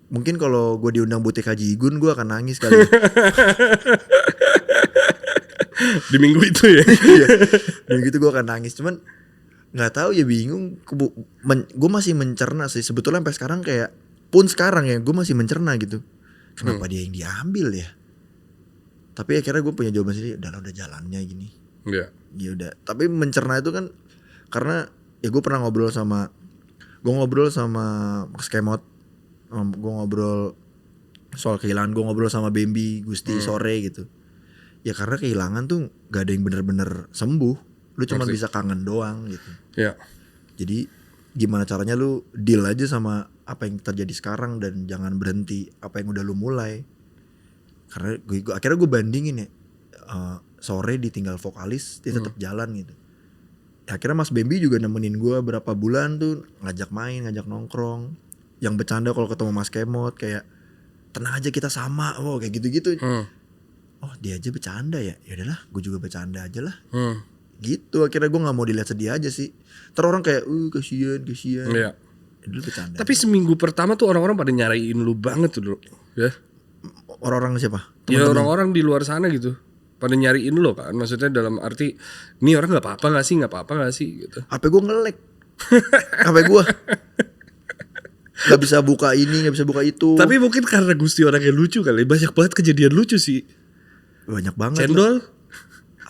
Mungkin kalau gue diundang Butik Haji Igun gue akan nangis kali. Di minggu itu ya. Dan gitu gue akan nangis, cuman nggak tahu ya, bingung. Gue masih mencerna sih sebetulnya sampai sekarang, kayak pun sekarang ya gue masih mencerna gitu. Kenapa dia yang diambil ya? Tapi akhirnya gue punya jawaban sendiri, udah jalannya gini. Iya. Ya udah. Tapi mencerna itu kan karena ya gue pernah ngobrol sama Mas Kemot, gue ngobrol soal kehilangan, gue ngobrol sama Bambi Gusti sore gitu. Ya karena kehilangan tuh gak ada yang bener-bener sembuh, lu cuma bisa kangen doang gitu. Iya. Jadi gimana caranya lu deal aja sama apa yang terjadi sekarang dan jangan berhenti apa yang udah lu mulai. Karena akhirnya gue bandingin ya, sore ditinggal vokalis dia tetap jalan gitu. Ya, akhirnya Mas Bambi juga nemenin gue berapa bulan tuh, ngajak main, ngajak nongkrong, yang bercanda kalau ketemu Mas Kemot kayak tenang aja kita sama, kayak gitu-gitu. Oh dia aja bercanda ya, ya udahlah gue juga bercanda aja lah. Gitu akhirnya gue nggak mau dilihat sedih aja sih. Terus orang kayak kasihan. Iya. Dulu bercanda. Tapi seminggu pertama tuh orang-orang pada nyariin lu banget tuh dulu, ya. Orang-orang siapa? Ya orang-orang di luar sana gitu pada nyariin lo kan, maksudnya dalam arti ini orang nggak apa-apa nggak sih gitu. HP gue nge-lag. HP gue nggak bisa buka ini, nggak bisa buka itu. Tapi mungkin karena Gusti orangnya lucu kali, banyak banget kejadian lucu sih. Banyak banget. Cendol.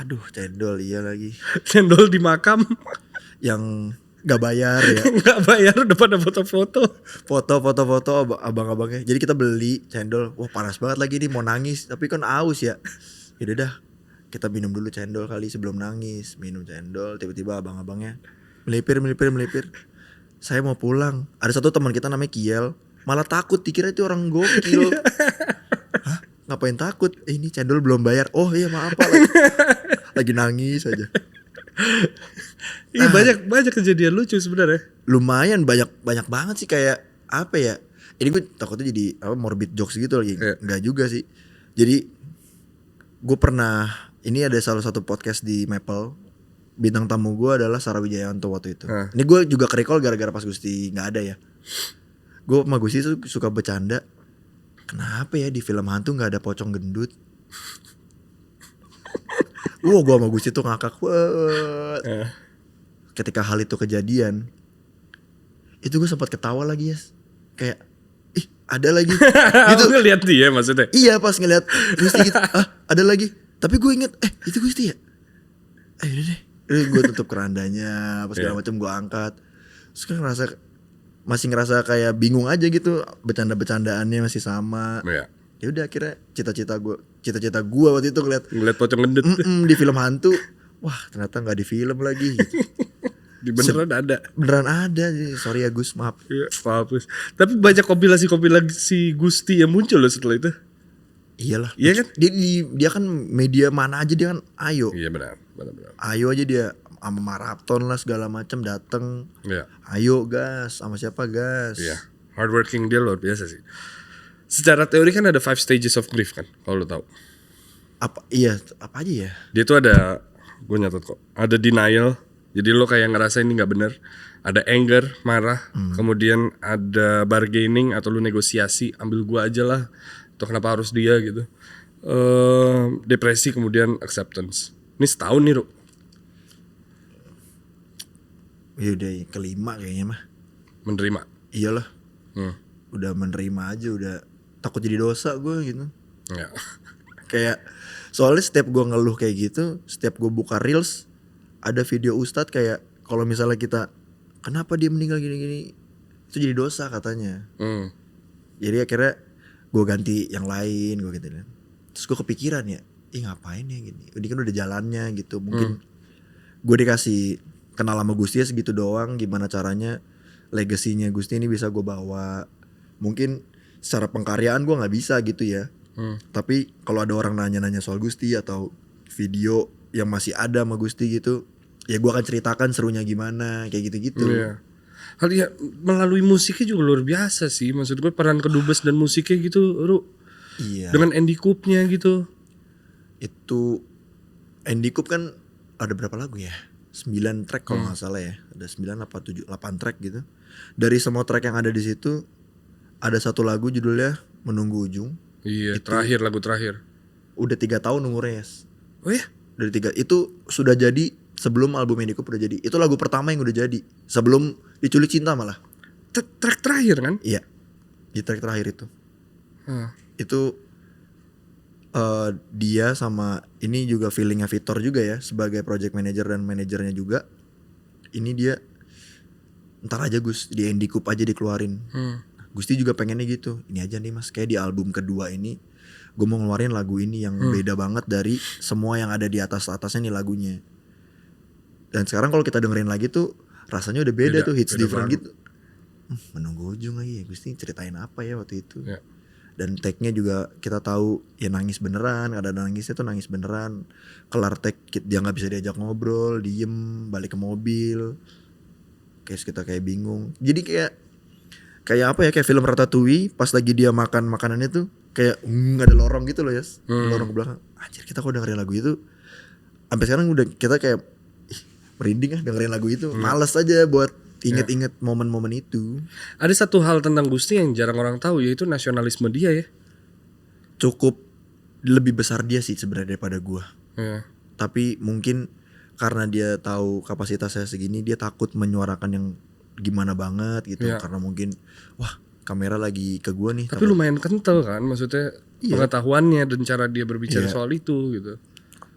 Aduh cendol iya lagi. Cendol di makam yang nggak bayar ya. Nggak bayar udah pada foto-foto. Foto abang-abangnya. Jadi kita beli cendol, wah panas banget lagi nih, mau nangis tapi kan aus ya. Yaudah dah, kita minum dulu cendol kali sebelum nangis. Minum cendol, tiba-tiba abang-abangnya melipir. Saya mau pulang. Ada satu teman kita namanya Kiel, malah takut, dikira itu orang gokil. Hah? Ngapain takut? Ini cendol belum bayar. Oh iya maaf Pak. Lagi nangis aja. Iya banyak kejadian lucu sebenarnya. Lumayan banyak banget sih, kayak apa ya? Ini gue takutnya jadi morbid jokes gitu lagi. Enggak juga sih. Jadi gue pernah, ini ada salah satu podcast di Maple, bintang tamu gue adalah Sarah Wijayanto waktu itu. Ini gue juga ke-recall gara-gara pas Gusti nggak ada ya. Gue sama Gusti tuh suka bercanda, kenapa ya di film hantu nggak ada pocong gendut? Gue sama Gusti tuh ngakak. Ketika hal itu kejadian, itu gue sempat ketawa lagi ya, kayak ada lagi. Gitu ngeliat dia maksudnya. Iya pas ngeliat Gusti gitu, ada lagi. Tapi gue inget, itu Gusti ya. Udah deh, gue tutup kerandanya, pas segala macam gue angkat. Terus kan masih ngerasa kayak bingung aja gitu, bercanda-bercandaannya masih sama. Ya udah akhirnya cita-cita gue waktu itu ngeliat pocong gendut di film hantu. Wah ternyata nggak di film lagi. Gitu. Di beneran ada. Beneran ada. Sorry ya Gus, maaf. Iya, maaf Gus. Tapi banyak kompilasi Gusti yang muncul loh setelah itu. Iyalah. Iya kan? Dia kan media mana aja dia kan ayo. Iya benar. Ayo aja dia, sama maraton lah segala macam dateng. Iya. Ayo gas, sama siapa gas. Iya. Hardworking dia luar biasa sih. Secara teori kan ada 5 stages of grief kan, kalau lo tahu. Apa aja ya? Dia tuh ada, gue nyatet kok. Ada denial. Jadi lo kayak ngerasa ini nggak benar. Ada anger, marah. Kemudian ada bargaining atau lo negosiasi, ambil gua aja lah. Atau kenapa harus dia gitu. Depresi, kemudian acceptance. Ini setahun nih, Ru. Ya udah kelima kayaknya mah. Menerima. Iyalah. Udah menerima aja, udah takut jadi dosa gue gitu. Ya. Kayak soalnya setiap gue ngeluh kayak gitu, setiap gue buka reels ada video ustadz kayak kalau misalnya kita kenapa dia meninggal gini-gini, itu jadi dosa katanya. Jadi akhirnya gue ganti yang lain, gue gitu kan. Terus gue kepikiran ya, ngapain ya gini, ini kan udah jalannya gitu. Mungkin gue dikasih kenal sama Gusti ya segitu doang, gimana caranya legasinya Gusti ini bisa gue bawa. mungkin secara pengkaryaan gue nggak bisa gitu ya. Tapi kalau ada orang nanya-nanya soal Gusti atau video yang masih ada sama Gusti gitu, ya gue akan ceritakan serunya gimana kayak gitu-gitu. Iya. Hal ya melalui musiknya juga luar biasa sih. Maksud gue peran kedubes dan musiknya gitu, Ru. Iya. Dengan Andy Coop-nya gitu. Itu Andy Coop kan ada berapa lagu ya? 9 track kalau nggak salah ya. Ada 9 apa 7 8 track gitu. Dari semua track yang ada di situ ada satu lagu judulnya Menunggu Ujung. Iya, terakhir lagu terakhir. Udah 3 tahun umurnya, Yes. Oh ya? Dari 3 itu sudah jadi sebelum album Andy Coop udah jadi. Itu lagu pertama yang udah jadi sebelum Diculik Cinta malah. Track terakhir kan? Iya. Di track terakhir itu. Hah. Itu dia sama ini juga feelingnya Vitor juga ya sebagai project manager dan manajernya juga. Ini dia ntar aja Gus di Andy Coop aja dikeluarin. Gusti juga pengennya gitu. Ini aja nih Mas, kayak di album kedua ini gue mau ngeluarin lagu ini yang beda banget dari semua yang ada di atasnya nih lagunya. Dan sekarang kalau kita dengerin lagi tuh rasanya udah beda tuh, hits beda different banget. gitu. Menunggu ujung lagi ya Gusti ceritain apa ya waktu itu. Ya. Dan tag-nya juga kita tahu ya nangis beneran, ada nangisnya tuh nangis beneran. Kelar tag dia nggak bisa diajak ngobrol, diem, balik ke mobil. Kita kayak bingung. Jadi kayak apa ya, kayak film Ratatouille pas lagi dia makan makanannya tuh kayak ada lorong gitu loh ya, lorong ke belakang. Anjir, kita kok dengerin lagu itu sampai sekarang udah kita kayak merinding dengerin lagu itu. Males aja buat inget-inget momen-momen itu. Ada satu hal tentang Gusti yang jarang orang tahu, yaitu nasionalisme dia ya. Cukup lebih besar dia sih sebenarnya daripada gua. Ya. Tapi mungkin karena dia tahu kapasitasnya segini, dia takut menyuarakan yang gimana banget gitu. Karena mungkin wah kamera lagi ke gua nih. Tapi lumayan kental kan, maksudnya pengetahuannya dan cara dia berbicara soal itu gitu.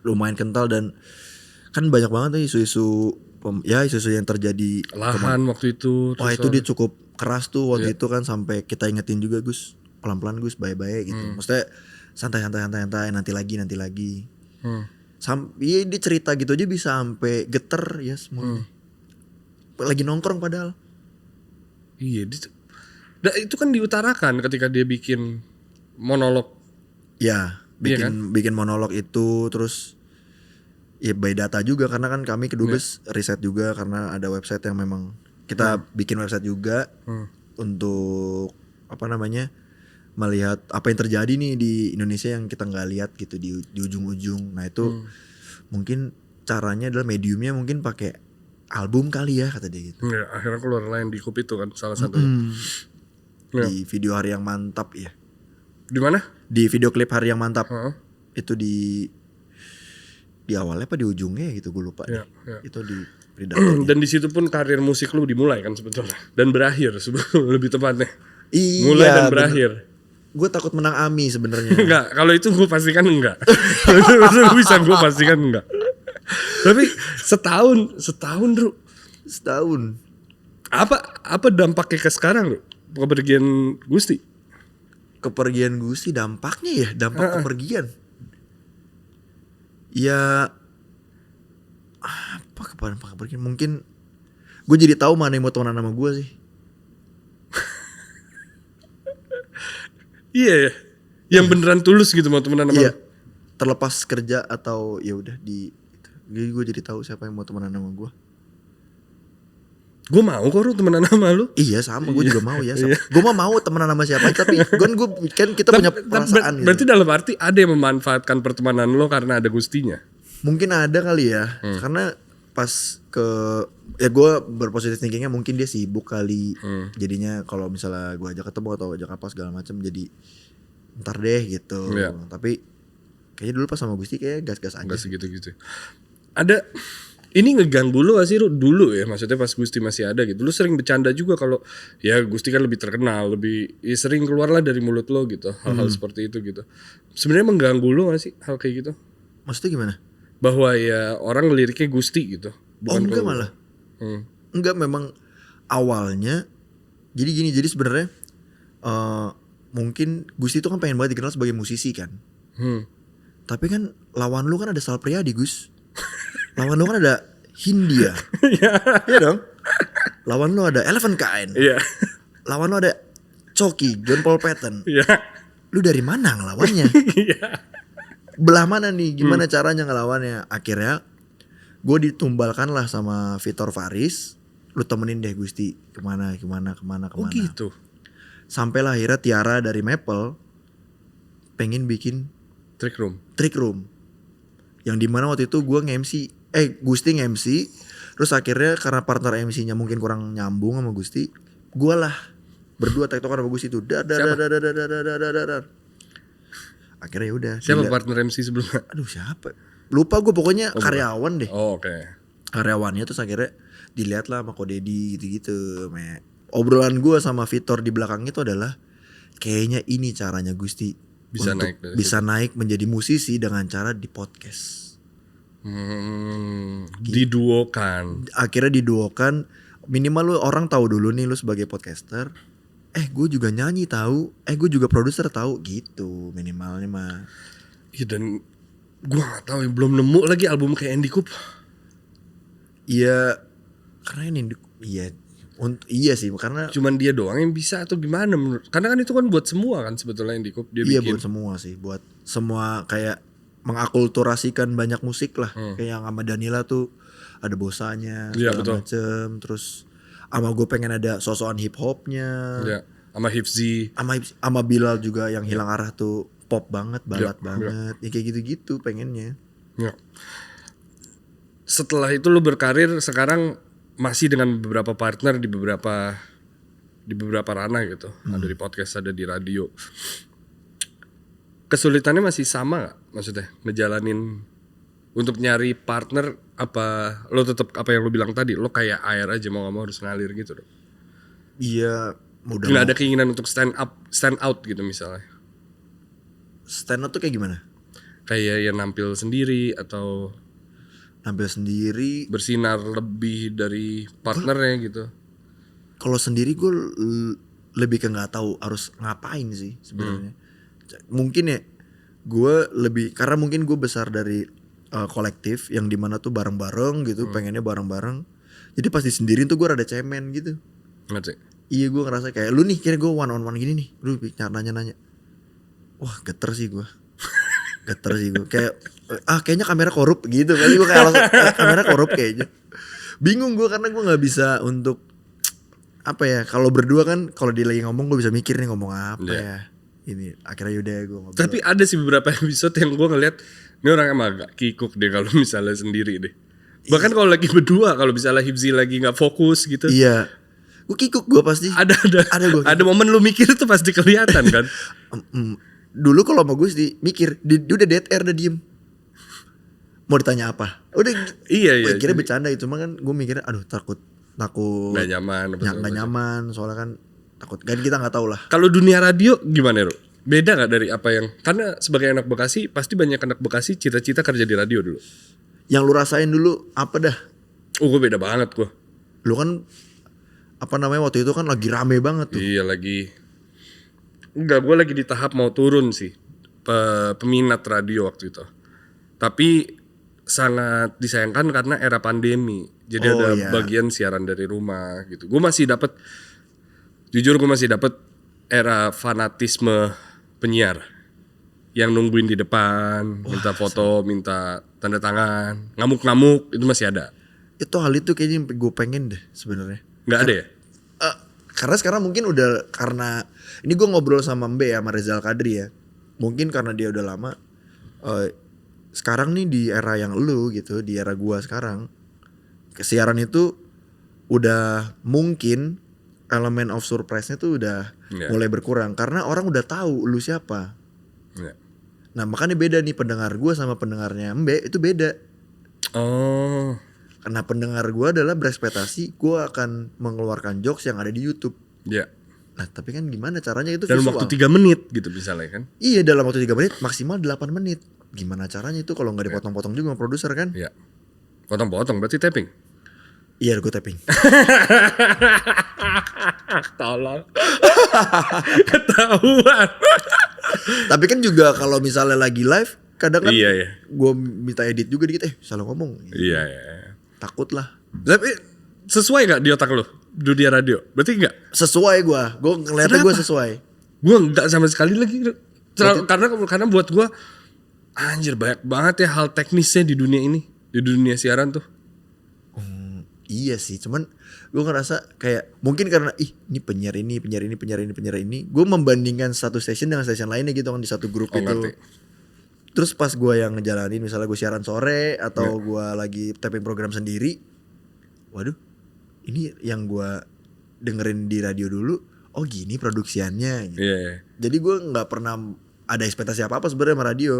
Lumayan kental dan kan banyak banget tuh isu-isu yang terjadi lahan waktu itu. Wah itu dia cukup keras tuh waktu itu kan, sampai kita ingetin juga Gus, pelan-pelan Gus, bye-bye gitu. Maksudnya santai nanti lagi. Sampai dia cerita gitu aja bisa sampai geter ya semuanya. Lagi nongkrong padahal. Iya, itu kan diutarakan ketika dia bikin monolog. Ya, bikin monolog itu, terus ya by data juga karena kan kami kedubes riset juga karena ada website yang memang kita bikin website juga untuk apa namanya, melihat apa yang terjadi nih di Indonesia yang kita nggak lihat gitu di ujung-ujung. Nah itu mungkin caranya adalah mediumnya mungkin pakai album kali ya kata dia gitu. Ya, akhirnya keluar lain di Coop itu kan salah satunya. Di video Hari Yang Mantap ya. Di mana? Di video klip Hari Yang Mantap. Itu di awalnya apa di ujungnya gitu gue lupa deh. Itu di Predator. Dan di situ pun karir musik lu dimulai kan sebetulnya, dan berakhir lebih tepatnya. Iya, mulai dan berakhir. Gue takut menang AMI sebenarnya. Enggak, kalau itu gue pastikan enggak. Itu bisa gue pastikan enggak. Tapi setahun Ru. Setahun. Apa dampaknya ke sekarang, Ru? Kepergian Gusti. Kepergian Gusti dampaknya ya, dampak kepergian. Ya apa kepergian? Mungkin gue jadi tahu mana yang mau temenan sama gue sih. Iya ya. Yang beneran tulus gitu mau temenan sama. Iya. Terlepas kerja atau ya udah jadi gue jadi tahu siapa yang mau temenan sama gue. Gue mau kok Ru temenan sama lu. Iya sama, gue juga mau ya. Gue mau temenan sama siapa, tapi kan kita punya perasaan. Berarti dalam arti ada yang memanfaatkan pertemanan lo karena ada Gustinya. Mungkin ada kali ya, karena pas ya gue berpositif thinkingnya mungkin dia sibuk kali. Jadinya kalau misalnya gue ajak ketemu atau ajak apa segala macam jadi ntar deh gitu. Tapi kayaknya dulu pas sama Gusti kayak gas-gas aja. Gak segitu-gitu. Ada ini ngeganggu lu gak sih Ru? Dulu ya, maksudnya pas Gusti masih ada gitu. Lu sering bercanda juga kalau ya Gusti kan lebih terkenal, lebih sering keluarlah dari mulut lo gitu. Hal-hal seperti itu gitu. Sebenarnya mengganggu lu gak sih hal kayak gitu? Maksudnya gimana? Bahwa ya orang ngeliriknya Gusti gitu. Bukan enggak malah. Enggak, memang awalnya jadi gini, jadi sebenarnya mungkin Gusti itu kan pengen banget dikenal sebagai musisi kan. Tapi kan lawan lu kan ada Sal Priadi, Gus. Lawan lu kan ada Hindia. Iya dong. Lawan lu ada Elephant Kain. Iya. Lawan lu ada Coki, John Paul Patton. Iya. Lu dari mana ngelawannya? Belah mana nih? Gimana caranya ngelawannya? Akhirnya gue ditumbalkan lah sama Vitor Faris. Lu temenin deh Gusti kemana. Oh gitu. Sampailah akhirnya Tiara dari Maple pengen bikin Trick Room. Yang dimana waktu itu gue nge-MC, Gusti nge-MC. Terus akhirnya karena partner MC-nya mungkin kurang nyambung sama Gusti, gue lah berdua tektokan sama Gusti itu. Dar. Akhirnya ya udah. Siapa partner MC sebelumnya? Aduh siapa? Lupa gue, pokoknya karyawan deh. Oh oke. Karyawannya terus akhirnya dilihat lah sama Ko Dedi gitu-gitu. Obrolan gue sama Vitor di belakang itu adalah kayaknya ini caranya Gusti Bisa untuk naik dari bisa naik menjadi musisi dengan cara di podcast. Diduokan. Akhirnya diduokan, minimal lu orang tahu dulu nih lu sebagai podcaster. Gue juga nyanyi tahu, gue juga produser tahu gitu minimalnya mah. Iya, dan gue nggak tahu, belum nemu lagi album kayak Andy Coop. Iya, karena ini iya sih, karena Cuman dia doang yang bisa atau gimana menurut? Karena kan itu kan buat semua kan sebetulnya Andy Coop dia iya bikin. buat semua sih, buat semua kayak mengakulturasikan banyak musik lah. Kayak yang sama Danila tuh ada bosanya Iya, segala betul. macem. Terus sama gue pengen ada sosokan hip hopnya. Ya, sama Hifzi. Sama Bilal juga yang hilang arah tuh pop banget, balad Iya, banget. Ya kayak gitu-gitu pengennya. Ya. Setelah itu lu berkarir sekarang masih dengan beberapa partner di beberapa ranah gitu. Ada di podcast, ada di radio. Kesulitannya masih sama gak? Maksudnya ngejalanin untuk nyari partner, apa lo tetap apa yang lo bilang tadi, lo kayak air aja, mau gak mau harus ngalir gitu dong. Iya, mudah. Nggak ada keinginan untuk stand out gitu misalnya. Stand up tuh kayak gimana? Kayak yang nampil sendiri atau Nampil sendiri. bersinar lebih dari partnernya gitu. Kalau sendiri gue lebih ke nggak tahu harus ngapain sih sebenarnya. Mungkin ya gue lebih karena mungkin gue besar dari kolektif yang dimana tuh bareng-bareng gitu, pengennya bareng-bareng. Jadi pas di sendirian tuh gue rada cemen gitu. Ngerti? Iya, gue ngerasa kayak lu nih, kira gue one on one gini nih, lu nanya. Wah geter sih gue. Kayak kayaknya kamera korup gitu kali, gue kayak langsung kamera korup kayaknya. Bingung gue karena gue nggak bisa untuk apa ya, kalau berdua kan kalau dia lagi ngomong gue bisa mikir nih ngomong apa ya. Ini akhirnya yaudah gue ngobrol. Tapi ada sih beberapa episode yang gue ngeliat ini orang emang agak kikuk deh kalau misalnya sendiri deh. Bahkan kalau lagi berdua, kalau misalnya Hibzi lagi nggak fokus gitu. Iya, gue kikuk gue pasti. Ada momen lu mikir tuh pasti kelihatan kan. Dulu kalau sama gue sih mikir, dia udah dead air, udah diem. Mau ditanya apa? Udah. Iya. Kira bercanda itu, cuma kan gue mikirnya, aduh takut nggak nyaman. nggak nyaman, soalnya kan takut kan kita nggak tahu lah. Kalau dunia radio gimana, Ru? Beda nggak dari apa yang, karena sebagai anak Bekasi pasti banyak anak Bekasi cita-cita kerja di radio dulu. Yang lu rasain dulu apa dah? Gue beda banget gue. Lu kan apa namanya waktu itu kan lagi rame banget tuh. Iya lagi. Enggak, gue lagi di tahap mau turun sih peminat radio waktu itu. Tapi sangat disayangkan karena era pandemi. Jadi ada bagian siaran dari rumah gitu. Gue masih dapat, jujur gue masih dapat era fanatisme penyiar yang nungguin di depan, minta foto, minta tanda tangan, ngamuk-ngamuk, itu masih ada. Itu hal itu kayaknya gue pengen deh sebenarnya. Nggak ada ya? Karena sekarang mungkin udah, karena ini gue ngobrol sama Mbe ya, sama Rezal Kadri ya. Mungkin karena dia udah lama. Sekarang nih di era yang lu gitu, di era gua sekarang, kesiaran itu udah mungkin elemen of surprise-nya tuh udah mulai berkurang karena orang udah tahu lu siapa. Nah makanya beda nih pendengar gua sama pendengarnya Mbe, itu beda. Oh. Karena pendengar gua adalah berekspektasi gua akan mengeluarkan jokes yang ada di YouTube. Iya. Nah tapi kan gimana caranya itu dalam visual. waktu 3 menit gitu misalnya kan. Iya, dalam waktu 3 menit, maksimal 8 menit. Gimana caranya itu kalau gak dipotong-potong juga sama produser kan? Iya. Potong-potong berarti tapping. Iya, gue tapping. Tolong. Ketahuan. Tapi kan juga kalau misalnya lagi live, kadang kan Iya. gue minta edit juga dikit, salah ngomong. Iya. Takut lah. Tapi sesuai gak di otak lu? dunia radio? Berarti enggak? Sesuai gue ngeliatnya gue sesuai. Gue enggak sama sekali lagi. Karena buat gue anjir banyak banget ya hal teknisnya di dunia ini, di dunia siaran tuh. Iya sih, cuman gue ngerasa kayak mungkin karena ini penyiar ini, gue membandingkan satu station dengan station lainnya gitu kan di satu grup itu. Ngerti. Terus pas gue yang ngejalanin, misalnya gue siaran sore atau gue lagi taping program sendiri, waduh, ini yang gue dengerin di radio dulu, oh gini produksiannya. Gitu. Iya. Jadi gue nggak pernah ada ekspektasi apa sebenarnya sama radio.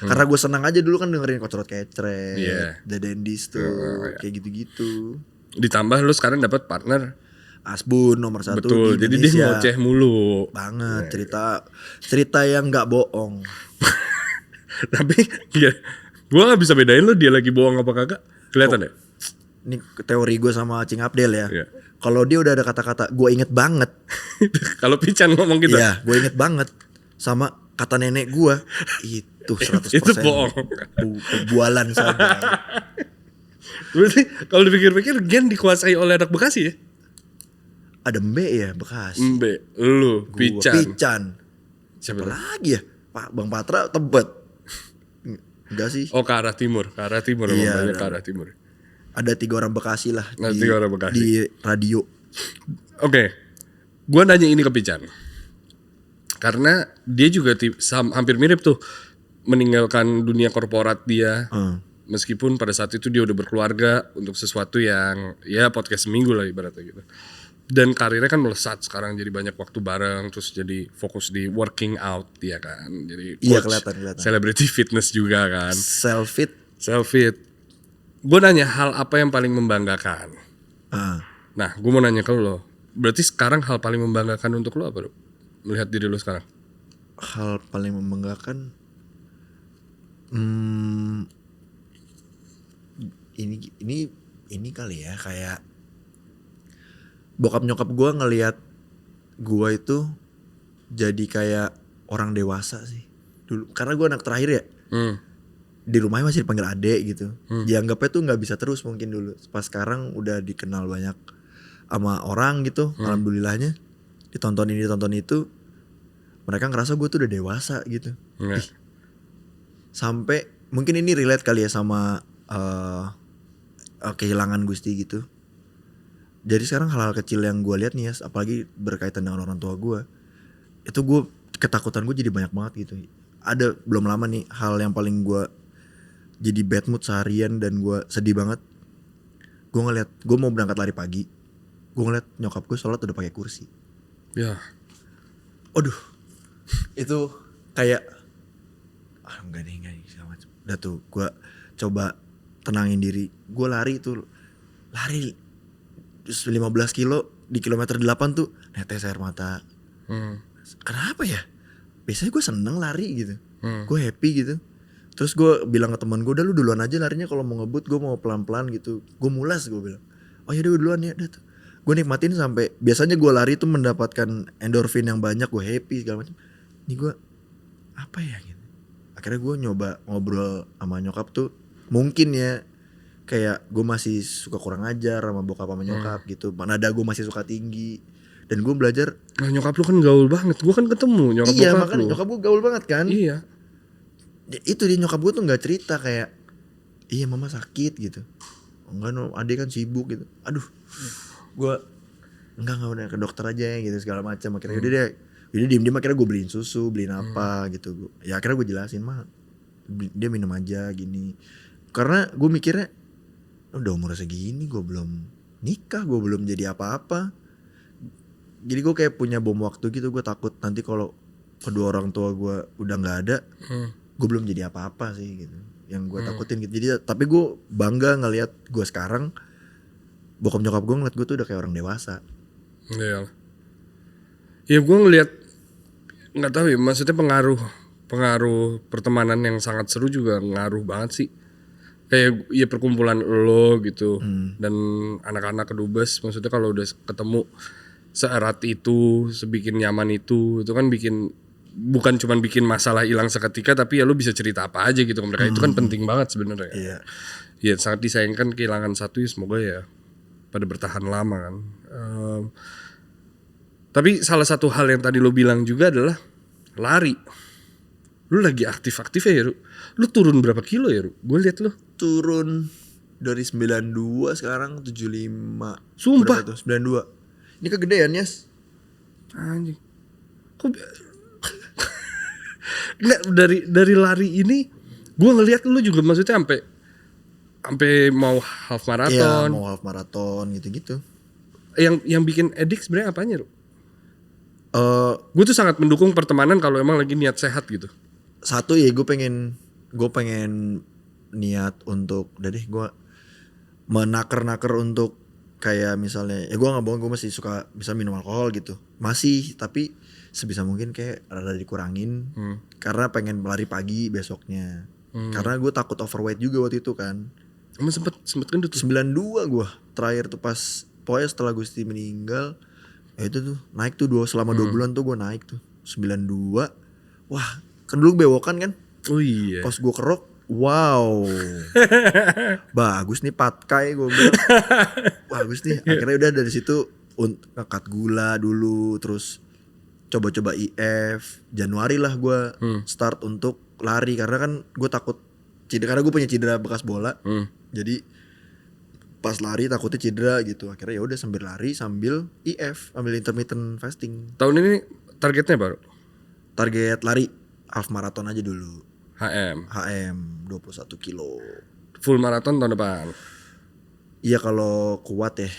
Karena gue senang aja dulu kan dengerin Kocrot Kecret, The Dandies tuh, kayak gitu-gitu. Ditambah lu sekarang dapat partner Asbun nomor 1 betul, di jadi dia Indonesia. ngoceh mulu Banget, cerita yang nggak bohong. Tapi ya, gue gak bisa bedain lo dia lagi bohong apa kagak. Kelihatan ya? Ini teori gue sama Cing Abdel ya. Iya. Kalau dia udah ada kata-kata gue inget banget. Kalau Pican ngomong gitu. Iya, gue inget banget. Sama kata nenek gue, itu 100% Itu bohong. Bualan saja. Berarti kalau dipikir-pikir Gen dikuasai oleh anak Bekasi ya? Ada Mbe ya Bekasi. Mbe, lu, Gua, Pican. Siapa lagi ya? Pak Bang Patra Tebet. Enggak sih. Oh ke arah timur Iya, banyak ke arah timur. Ada 3 orang Bekasi lah Ada 3 orang Bekasi. di radio. Oke, gue nanya ini ke Pican karena dia juga hampir mirip tuh meninggalkan dunia korporat dia. Meskipun pada saat itu dia udah berkeluarga untuk sesuatu yang ya podcast seminggu lah ibaratnya gitu. Dan karirnya kan melesat sekarang jadi banyak waktu bareng, terus jadi fokus di working out dia kan. Jadi Iya, coach, kelihatan. celebrity fitness juga kan. Self fit. Gue nanya hal apa yang paling membanggakan. Nah gue mau nanya ke lo, berarti sekarang hal paling membanggakan untuk lo apa, bro? Melihat diri lo sekarang. Hal paling membanggakan ini kali ya, kayak bokap nyokap gue ngelihat gue itu jadi kayak orang dewasa sih dulu, karena gue anak terakhir ya. Di rumahnya masih dipanggil adek gitu. Dianggapnya tuh nggak bisa terus mungkin dulu. Pas sekarang udah dikenal banyak sama orang gitu. Alhamdulillahnya ditonton itu, mereka ngerasa gue tuh udah dewasa gitu. Sampai mungkin ini relate kali ya sama kehilangan Gusti gitu. Jadi sekarang hal-hal kecil yang gue lihat nih ya, apalagi berkaitan dengan orang tua gue, itu gue ketakutan gue jadi banyak banget gitu. Ada belum lama nih hal yang paling gue jadi bad mood seharian dan gue sedih banget. Gue ngeliat, gue mau berangkat lari pagi, gue ngeliat nyokap gue sholat udah pakai kursi. Ya. Aduh, itu kayak enggak nih segala macam. Udah tuh gue coba tenangin diri. Gue lari 15 kilo di kilometer 8 tuh netes air mata. Kenapa ya? Biasanya gue seneng lari gitu. Gue happy gitu. Terus gue bilang ke teman gue, udah lu duluan aja larinya, kalau mau ngebut gue mau pelan-pelan gitu. Gue mulas, gue bilang. Oh ya udah gue duluan ya, udah tuh. Gue nikmatin sampai biasanya gue lari tuh mendapatkan endorfin yang banyak, gue happy segala macam. Ini gue apa ya gitu. Akhirnya gue nyoba ngobrol sama nyokap tuh, mungkin ya kayak gue masih suka kurang ajar sama bokap sama nyokap gitu. Nada gue masih suka tinggi. Dan gue belajar. Nah nyokap lu kan gaul banget. Gue kan ketemu nyokap iya, bokap makanya lu. nyokap gue gaul banget kan. Iya. Itu dia, nyokap gue tuh gak cerita kayak, iya mama sakit gitu. Enggak no, adik kan sibuk gitu. Aduh, gue enggak udah ke dokter aja ya gitu segala macam. Akhirnya udah diem akhirnya gue beliin susu, beliin apa gitu. Ya akhirnya gue jelasin, mah dia minum aja gini. Karena gue mikirnya udah umur segini gue belum nikah, gue belum jadi apa-apa. Jadi gue kayak punya bom waktu gitu. Gue takut nanti kalau kedua orang tua gue udah gak ada, gue belum jadi apa-apa sih gitu. Yang gue takutin gitu. Jadi tapi gue bangga ngelihat gue sekarang, bokap nyokap gue ngeliat gue tuh udah kayak orang dewasa. Iya. Ya gue ngelihat, nggak tahu ya, maksudnya pengaruh pertemanan yang sangat seru juga ngaruh banget sih. Kayak ya perkumpulan lo gitu dan anak-anak kedubes, maksudnya kalau udah ketemu seerat itu, sebikin nyaman itu kan bikin, bukan cuma bikin masalah hilang seketika, tapi ya lo bisa cerita apa aja gitu ke mereka. Itu kan penting banget sebenarnya. Iya. Ya sangat disayangkan kehilangan satu ya, semoga ya pada bertahan lama kan. Tapi salah satu hal yang tadi lo bilang juga adalah lari. Lu lagi aktif-aktif ya Ru? Lu turun berapa kilo ya Ru? Gue lihat lu Turun dari 92 sekarang 75. Sumpah? Berapa tuh? 92. Ini kegedean, Yas. anjing. Kok nggak, dari lari ini gue ngelihat lu juga maksudnya sampai mau half Iya, marathon. mau half marathon gitu-gitu. Yang bikin edik sebenarnya apanya Ru? Eh Gue tuh sangat mendukung pertemanan kalau emang lagi niat sehat gitu. satu ya gue pengen niat untuk udah deh gue menaker-naker untuk kayak misalnya ya gue nggak bohong, gue masih suka bisa minum alkohol gitu masih, tapi sebisa mungkin kayak rada dikurangin karena pengen lari pagi besoknya. Karena gue takut overweight juga waktu itu kan. Emang sempet gendut tuh. 92 gue terakhir tuh pas pokoknya setelah Gusti meninggal ya itu tuh naik tuh selama 2 bulan tuh gue naik tuh 92. Wah kan dulu bewokan kan. Oh iya. Pas gue kerok, wow, bagus nih patkai gue bilang, bagus nih. Akhirnya udah dari situ ngangkat gula dulu, terus coba-coba IF. Januari lah gue start untuk lari karena kan gue takut cedera, karena gue punya cedera bekas bola. Jadi pas lari takutnya cedera gitu. Akhirnya ya udah sambil lari sambil IF, ambil intermittent fasting. Tahun ini targetnya baru Target lari half marathon aja dulu. HM 21 kilo. full marathon tahun depan. Iya kalau kuat ya.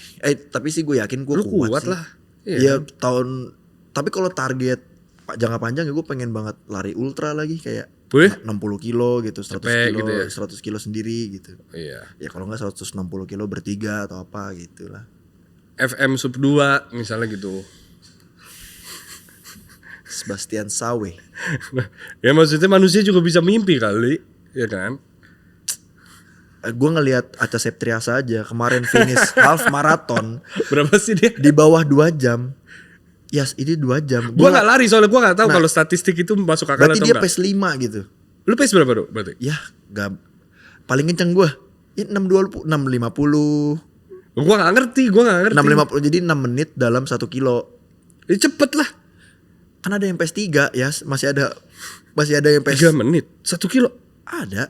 Tapi sih gue yakin gue Lu kuat kuat sih. lah. Iya tahun. Tapi kalau target jangka panjang ya gue pengen banget lari ultra lagi kayak Wih? 60 kilo gitu, 100 Cepet kilo, gitu ya? 100 kilo sendiri gitu. Iya. Ya kalau nggak 160 kilo bertiga atau apa gitu lah. FM sub 2 misalnya gitu. Sebastian Sawe. Ya maksudnya manusia juga bisa mimpi kali, ya kan? Gue ngelihat Acha Septriasa aja kemarin finish half marathon Berapa sih dia? di bawah 2 jam. Yes, ini 2 jam. Gua nggak lari soalnya gua nggak tahu Nah, kalau statistik itu masuk akal berarti atau dia enggak. pace 5 gitu. Lu pace berapa Dok, berarti? Ya, gak paling kenceng gue. Ya 6.20, 6.50. Gua nggak ngerti. 6.50 jadi 6 menit dalam 1 kilo. Ya cepet lah. Kan ada yang pace 3 ya, masih ada yang pace 3 menit 1 kilo. Ada.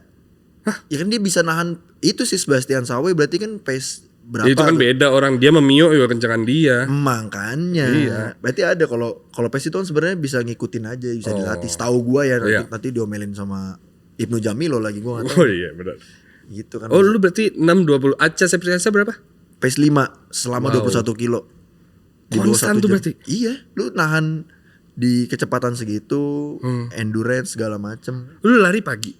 Ya kan dia bisa nahan itu sih Sebastian Sawe berarti kan pace berapa? Ya, itu kan tuh? beda orang dia memio juga kencengan dia. Makanya. Iya. Berarti ada kalau pace itu kan sebenarnya bisa ngikutin aja, bisa dilatih. Setahu gua ya nanti diomelin sama Ibnu Jamilo lagi gua enggak tahu. Oh iya benar. Gitu kan. Oh lu berarti 6.20. Acha Septriasa berapa? Pace 5 selama 21 kilo. Di bawah Konstan 1 tuh jam. berarti? Iya, lu nahan di kecepatan segitu, endurance segala macem. Lu lari pagi.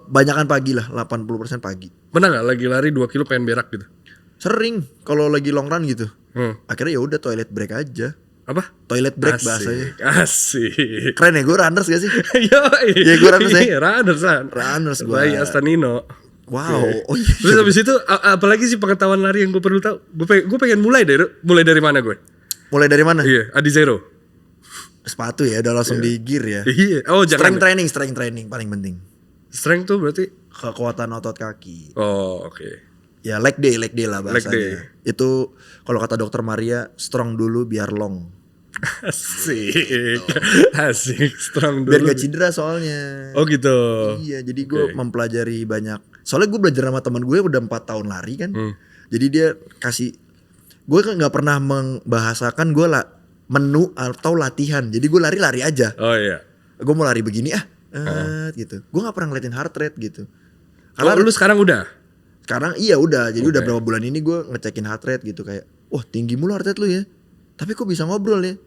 Banyakan pagi lah, 80% pagi. Pernah nggak lagi lari 2 kilo pengen berak gitu? Sering kalau lagi long run gitu. Hmm. Akhirnya ya udah toilet break aja. Apa? Toilet break bahasanya. Asik. Keren ya, gue runners gak sih? Yoi. Iya, gua runners ya. Runners. Runners gua. Bayi Astanino. Wow. Oke. Oh iya. Terus habis itu apalagi sih pengetahuan lari yang gue perlu tahu? Gue pengen mulai dari mana gue? Mulai dari mana? Iya, Adi Zero. Sepatu ya, udah langsung di gear ya. Iya. Oh, jangan. Strength training paling penting. Strength tuh berarti. Kekuatan otot kaki. Oh, oke. Ya leg day lah Leg bahasanya. day. Itu kalau kata dokter Maria, strong dulu biar long. Asik. Asik, strong dulu. Biar gak cedera soalnya. Oh gitu. Iya, jadi gue mempelajari banyak. Soalnya gue belajar sama teman gue udah 4 tahun lari kan. Jadi dia kasih, gue kan nggak pernah membahasakan gue menu atau latihan. Jadi gue lari-lari aja. Oh iya. Gue mau lari begini gitu. Gue nggak pernah ngeliatin heart rate gitu. Kalau lu sekarang udah? Sekarang iya udah. Jadi udah berapa bulan ini gue ngecekin heart rate gitu kayak, wah tinggi mulu heart rate lu ya. Tapi kok bisa ngobrol ya?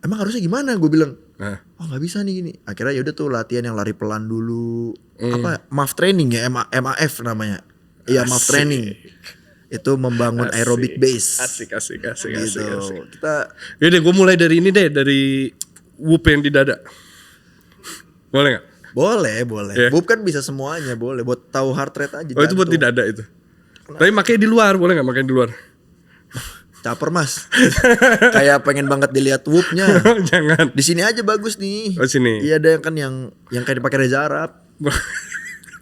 Emang harusnya gimana? Gue bilang, oh nggak bisa nih gini. Akhirnya yaudah tuh latihan yang lari pelan dulu. Apa MAF training ya, MAF namanya. Iya MAF training. Itu membangun aerobic base. Asik. Gitu. Kita. Yaudah gue mulai dari ini deh, dari whoop yang di dada. Boleh gak? Boleh. Yeah. Bob kan bisa semuanya, boleh. Buat tahu heart rate aja. Oh itu buat di dada itu. Tapi makanya di luar, boleh gak makanya di luar? Caper mas. Kayak pengen banget dilihat whoopnya. Jangan. Di sini aja bagus nih. Oh sini. Iya ada yang kan yang kayak dipakai Reza Arab.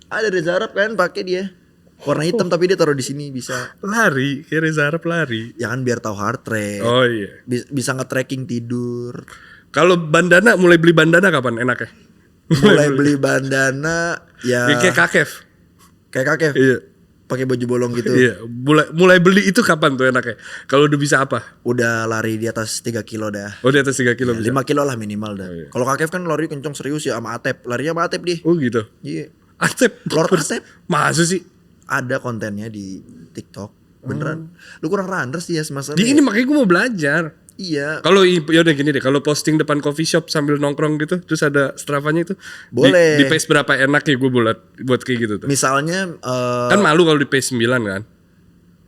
Ada Reza Arab kan pakai dia. Warna hitam tapi dia taruh di sini bisa. Lari, kayak Reza Arab lari. Ya kan biar tahu heart rate. Oh iya. Bisa nge-tracking tidur. Kalau bandana, mulai beli bandana kapan enaknya? Mulai beli bandana ya Kayak kakef. kayak kakek. Iya. Pakai baju bolong gitu. Iya, mulai beli itu kapan tuh enaknya? Kalau udah bisa apa? Udah lari di atas 3 kilo dah. Oh, di atas 3 kilo Ya, bisa. 5 kilo lah minimal dah. iya. Kalau kakek kan lari kencang serius ya sama Atep. Larinya sama Atep dia. Oh gitu. Iya. Atep. Lord Atep. Masa sih? Ada kontennya di TikTok. Beneran. Lu kurang runners sih ya semasa Di ini makanya gue mau belajar. Iya. Kalau yaudah gini deh, kalau posting depan coffee shop sambil nongkrong gitu, terus ada Strava-nya itu, Boleh. Di pace berapa enak ya gue buat kayak gitu tuh. Misalnya Kan malu kalau di pace 9 kan.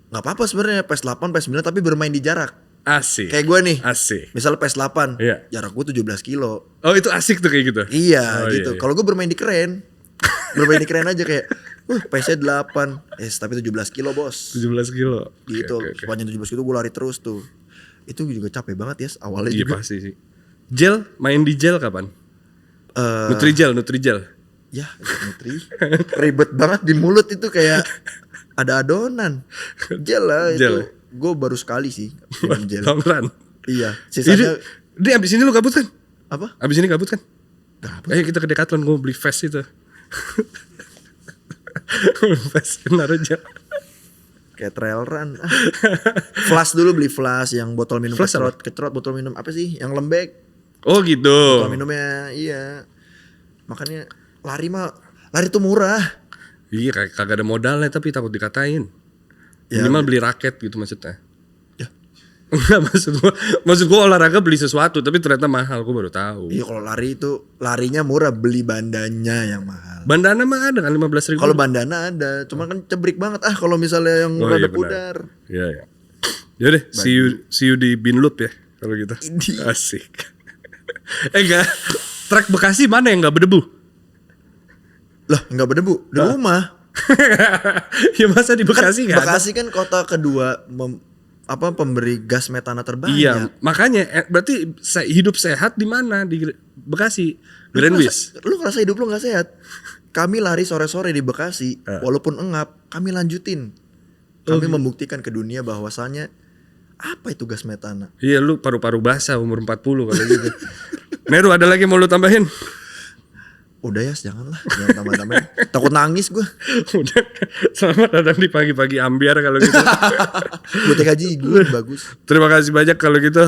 nggak apa-apa sebenarnya PS8, PS9 tapi bermain di jarak. Asik. Kayak gue nih. Asik. Misal PS8, Iya. jarak gue 17 kilo. Oh itu asik tuh kayak gitu. Iya Oh, gitu. iya. Kalau gue bermain di keren. Bermain di keren aja kayak PS-nya 8. Tapi 17 kilo bos. 17 kilo. Gitu. Oke. Sepanjang 17 kilo gue lari terus tuh. Itu juga capek banget ya awalnya Iya juga. pasti sih. Gel, main di gel kapan? Eh, Nutrijel. Ya Nutri. Ribet banget di mulut itu kayak ada adonan. Gel lah itu. Gel. Gue baru sekali sih minum gel. Long run. Iya. Sisanya Ini abis ini lu kabut kan? apa? Abis ini kabut kan? Gabut. Ayo kita ke Decathlon, gue beli vest itu. Vest naruh gel. Kayak trail run. Flash dulu beli flash yang botol minum Flash apa? kecrot botol minum apa sih? Yang lembek. Oh gitu. Botol minumnya iya. Makanya lari tuh murah. Iya kagak ada modalnya tapi takut dikatain. Ya, Minimal beli raket gitu maksudnya. Ya. Enggak maksud gua olahraga beli sesuatu tapi ternyata mahal, gua baru tahu. Iya kalau lari itu larinya murah, beli bandanya yang mahal. Bandana mah ada kan 15.000. Kalau bandana ada, cuman kan cebrik banget kalau misalnya yang Oh, rada iya, benar. pudar. Iya ya. Yaudah, see you di Binloop ya kalau gitu. Ini. Asik. Enggak. Trek Bekasi mana yang enggak berdebu? Lah, enggak berdebu di rumah. Ya masa di Bekasi enggak ada? Bekasi kan kota kedua pemberi gas metana terbanyak. Iya, makanya berarti hidup sehat di mana? Di Bekasi. Grandwis. Lu ngerasa hidup lu gak sehat? Kami lari sore-sore di Bekasi, walaupun engap, kami lanjutin. Kami membuktikan ke dunia bahwasannya apa itu gas metana. Iya, lu paru-paru basah umur 40 kalau gitu. Meru ada lagi mau lu tambahin? Udah ya, jangan tambah-tambahin. Takut nangis gue. Udah. Selamat datang di pagi-pagi ambiar kalau gitu. Buat gaji gue bagus. Terima kasih banyak kalau gitu.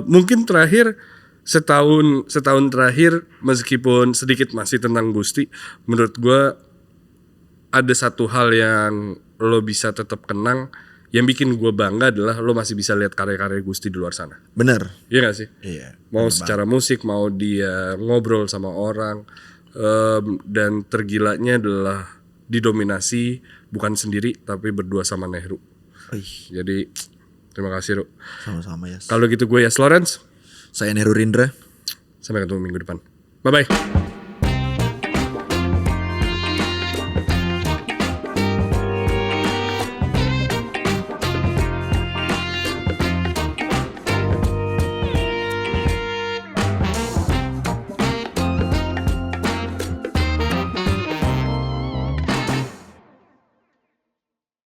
Mungkin terakhir setahun terakhir meskipun sedikit masih tentang Gusti, menurut gue ada satu hal yang lo bisa tetap kenang, yang bikin gue bangga adalah lo masih bisa lihat karya-karya Gusti di luar sana. Bener. Iya gak sih? Iya. Mau secara musik, mau dia ngobrol sama orang, dan tergilanya adalah didominasi bukan sendiri tapi berdua sama Nehru. Jadi terima kasih Ru. Sama-sama ya. Kalau gitu gue Yas Lawrence. Saya Neru Rindra. Sampai ketemu minggu depan. Bye bye.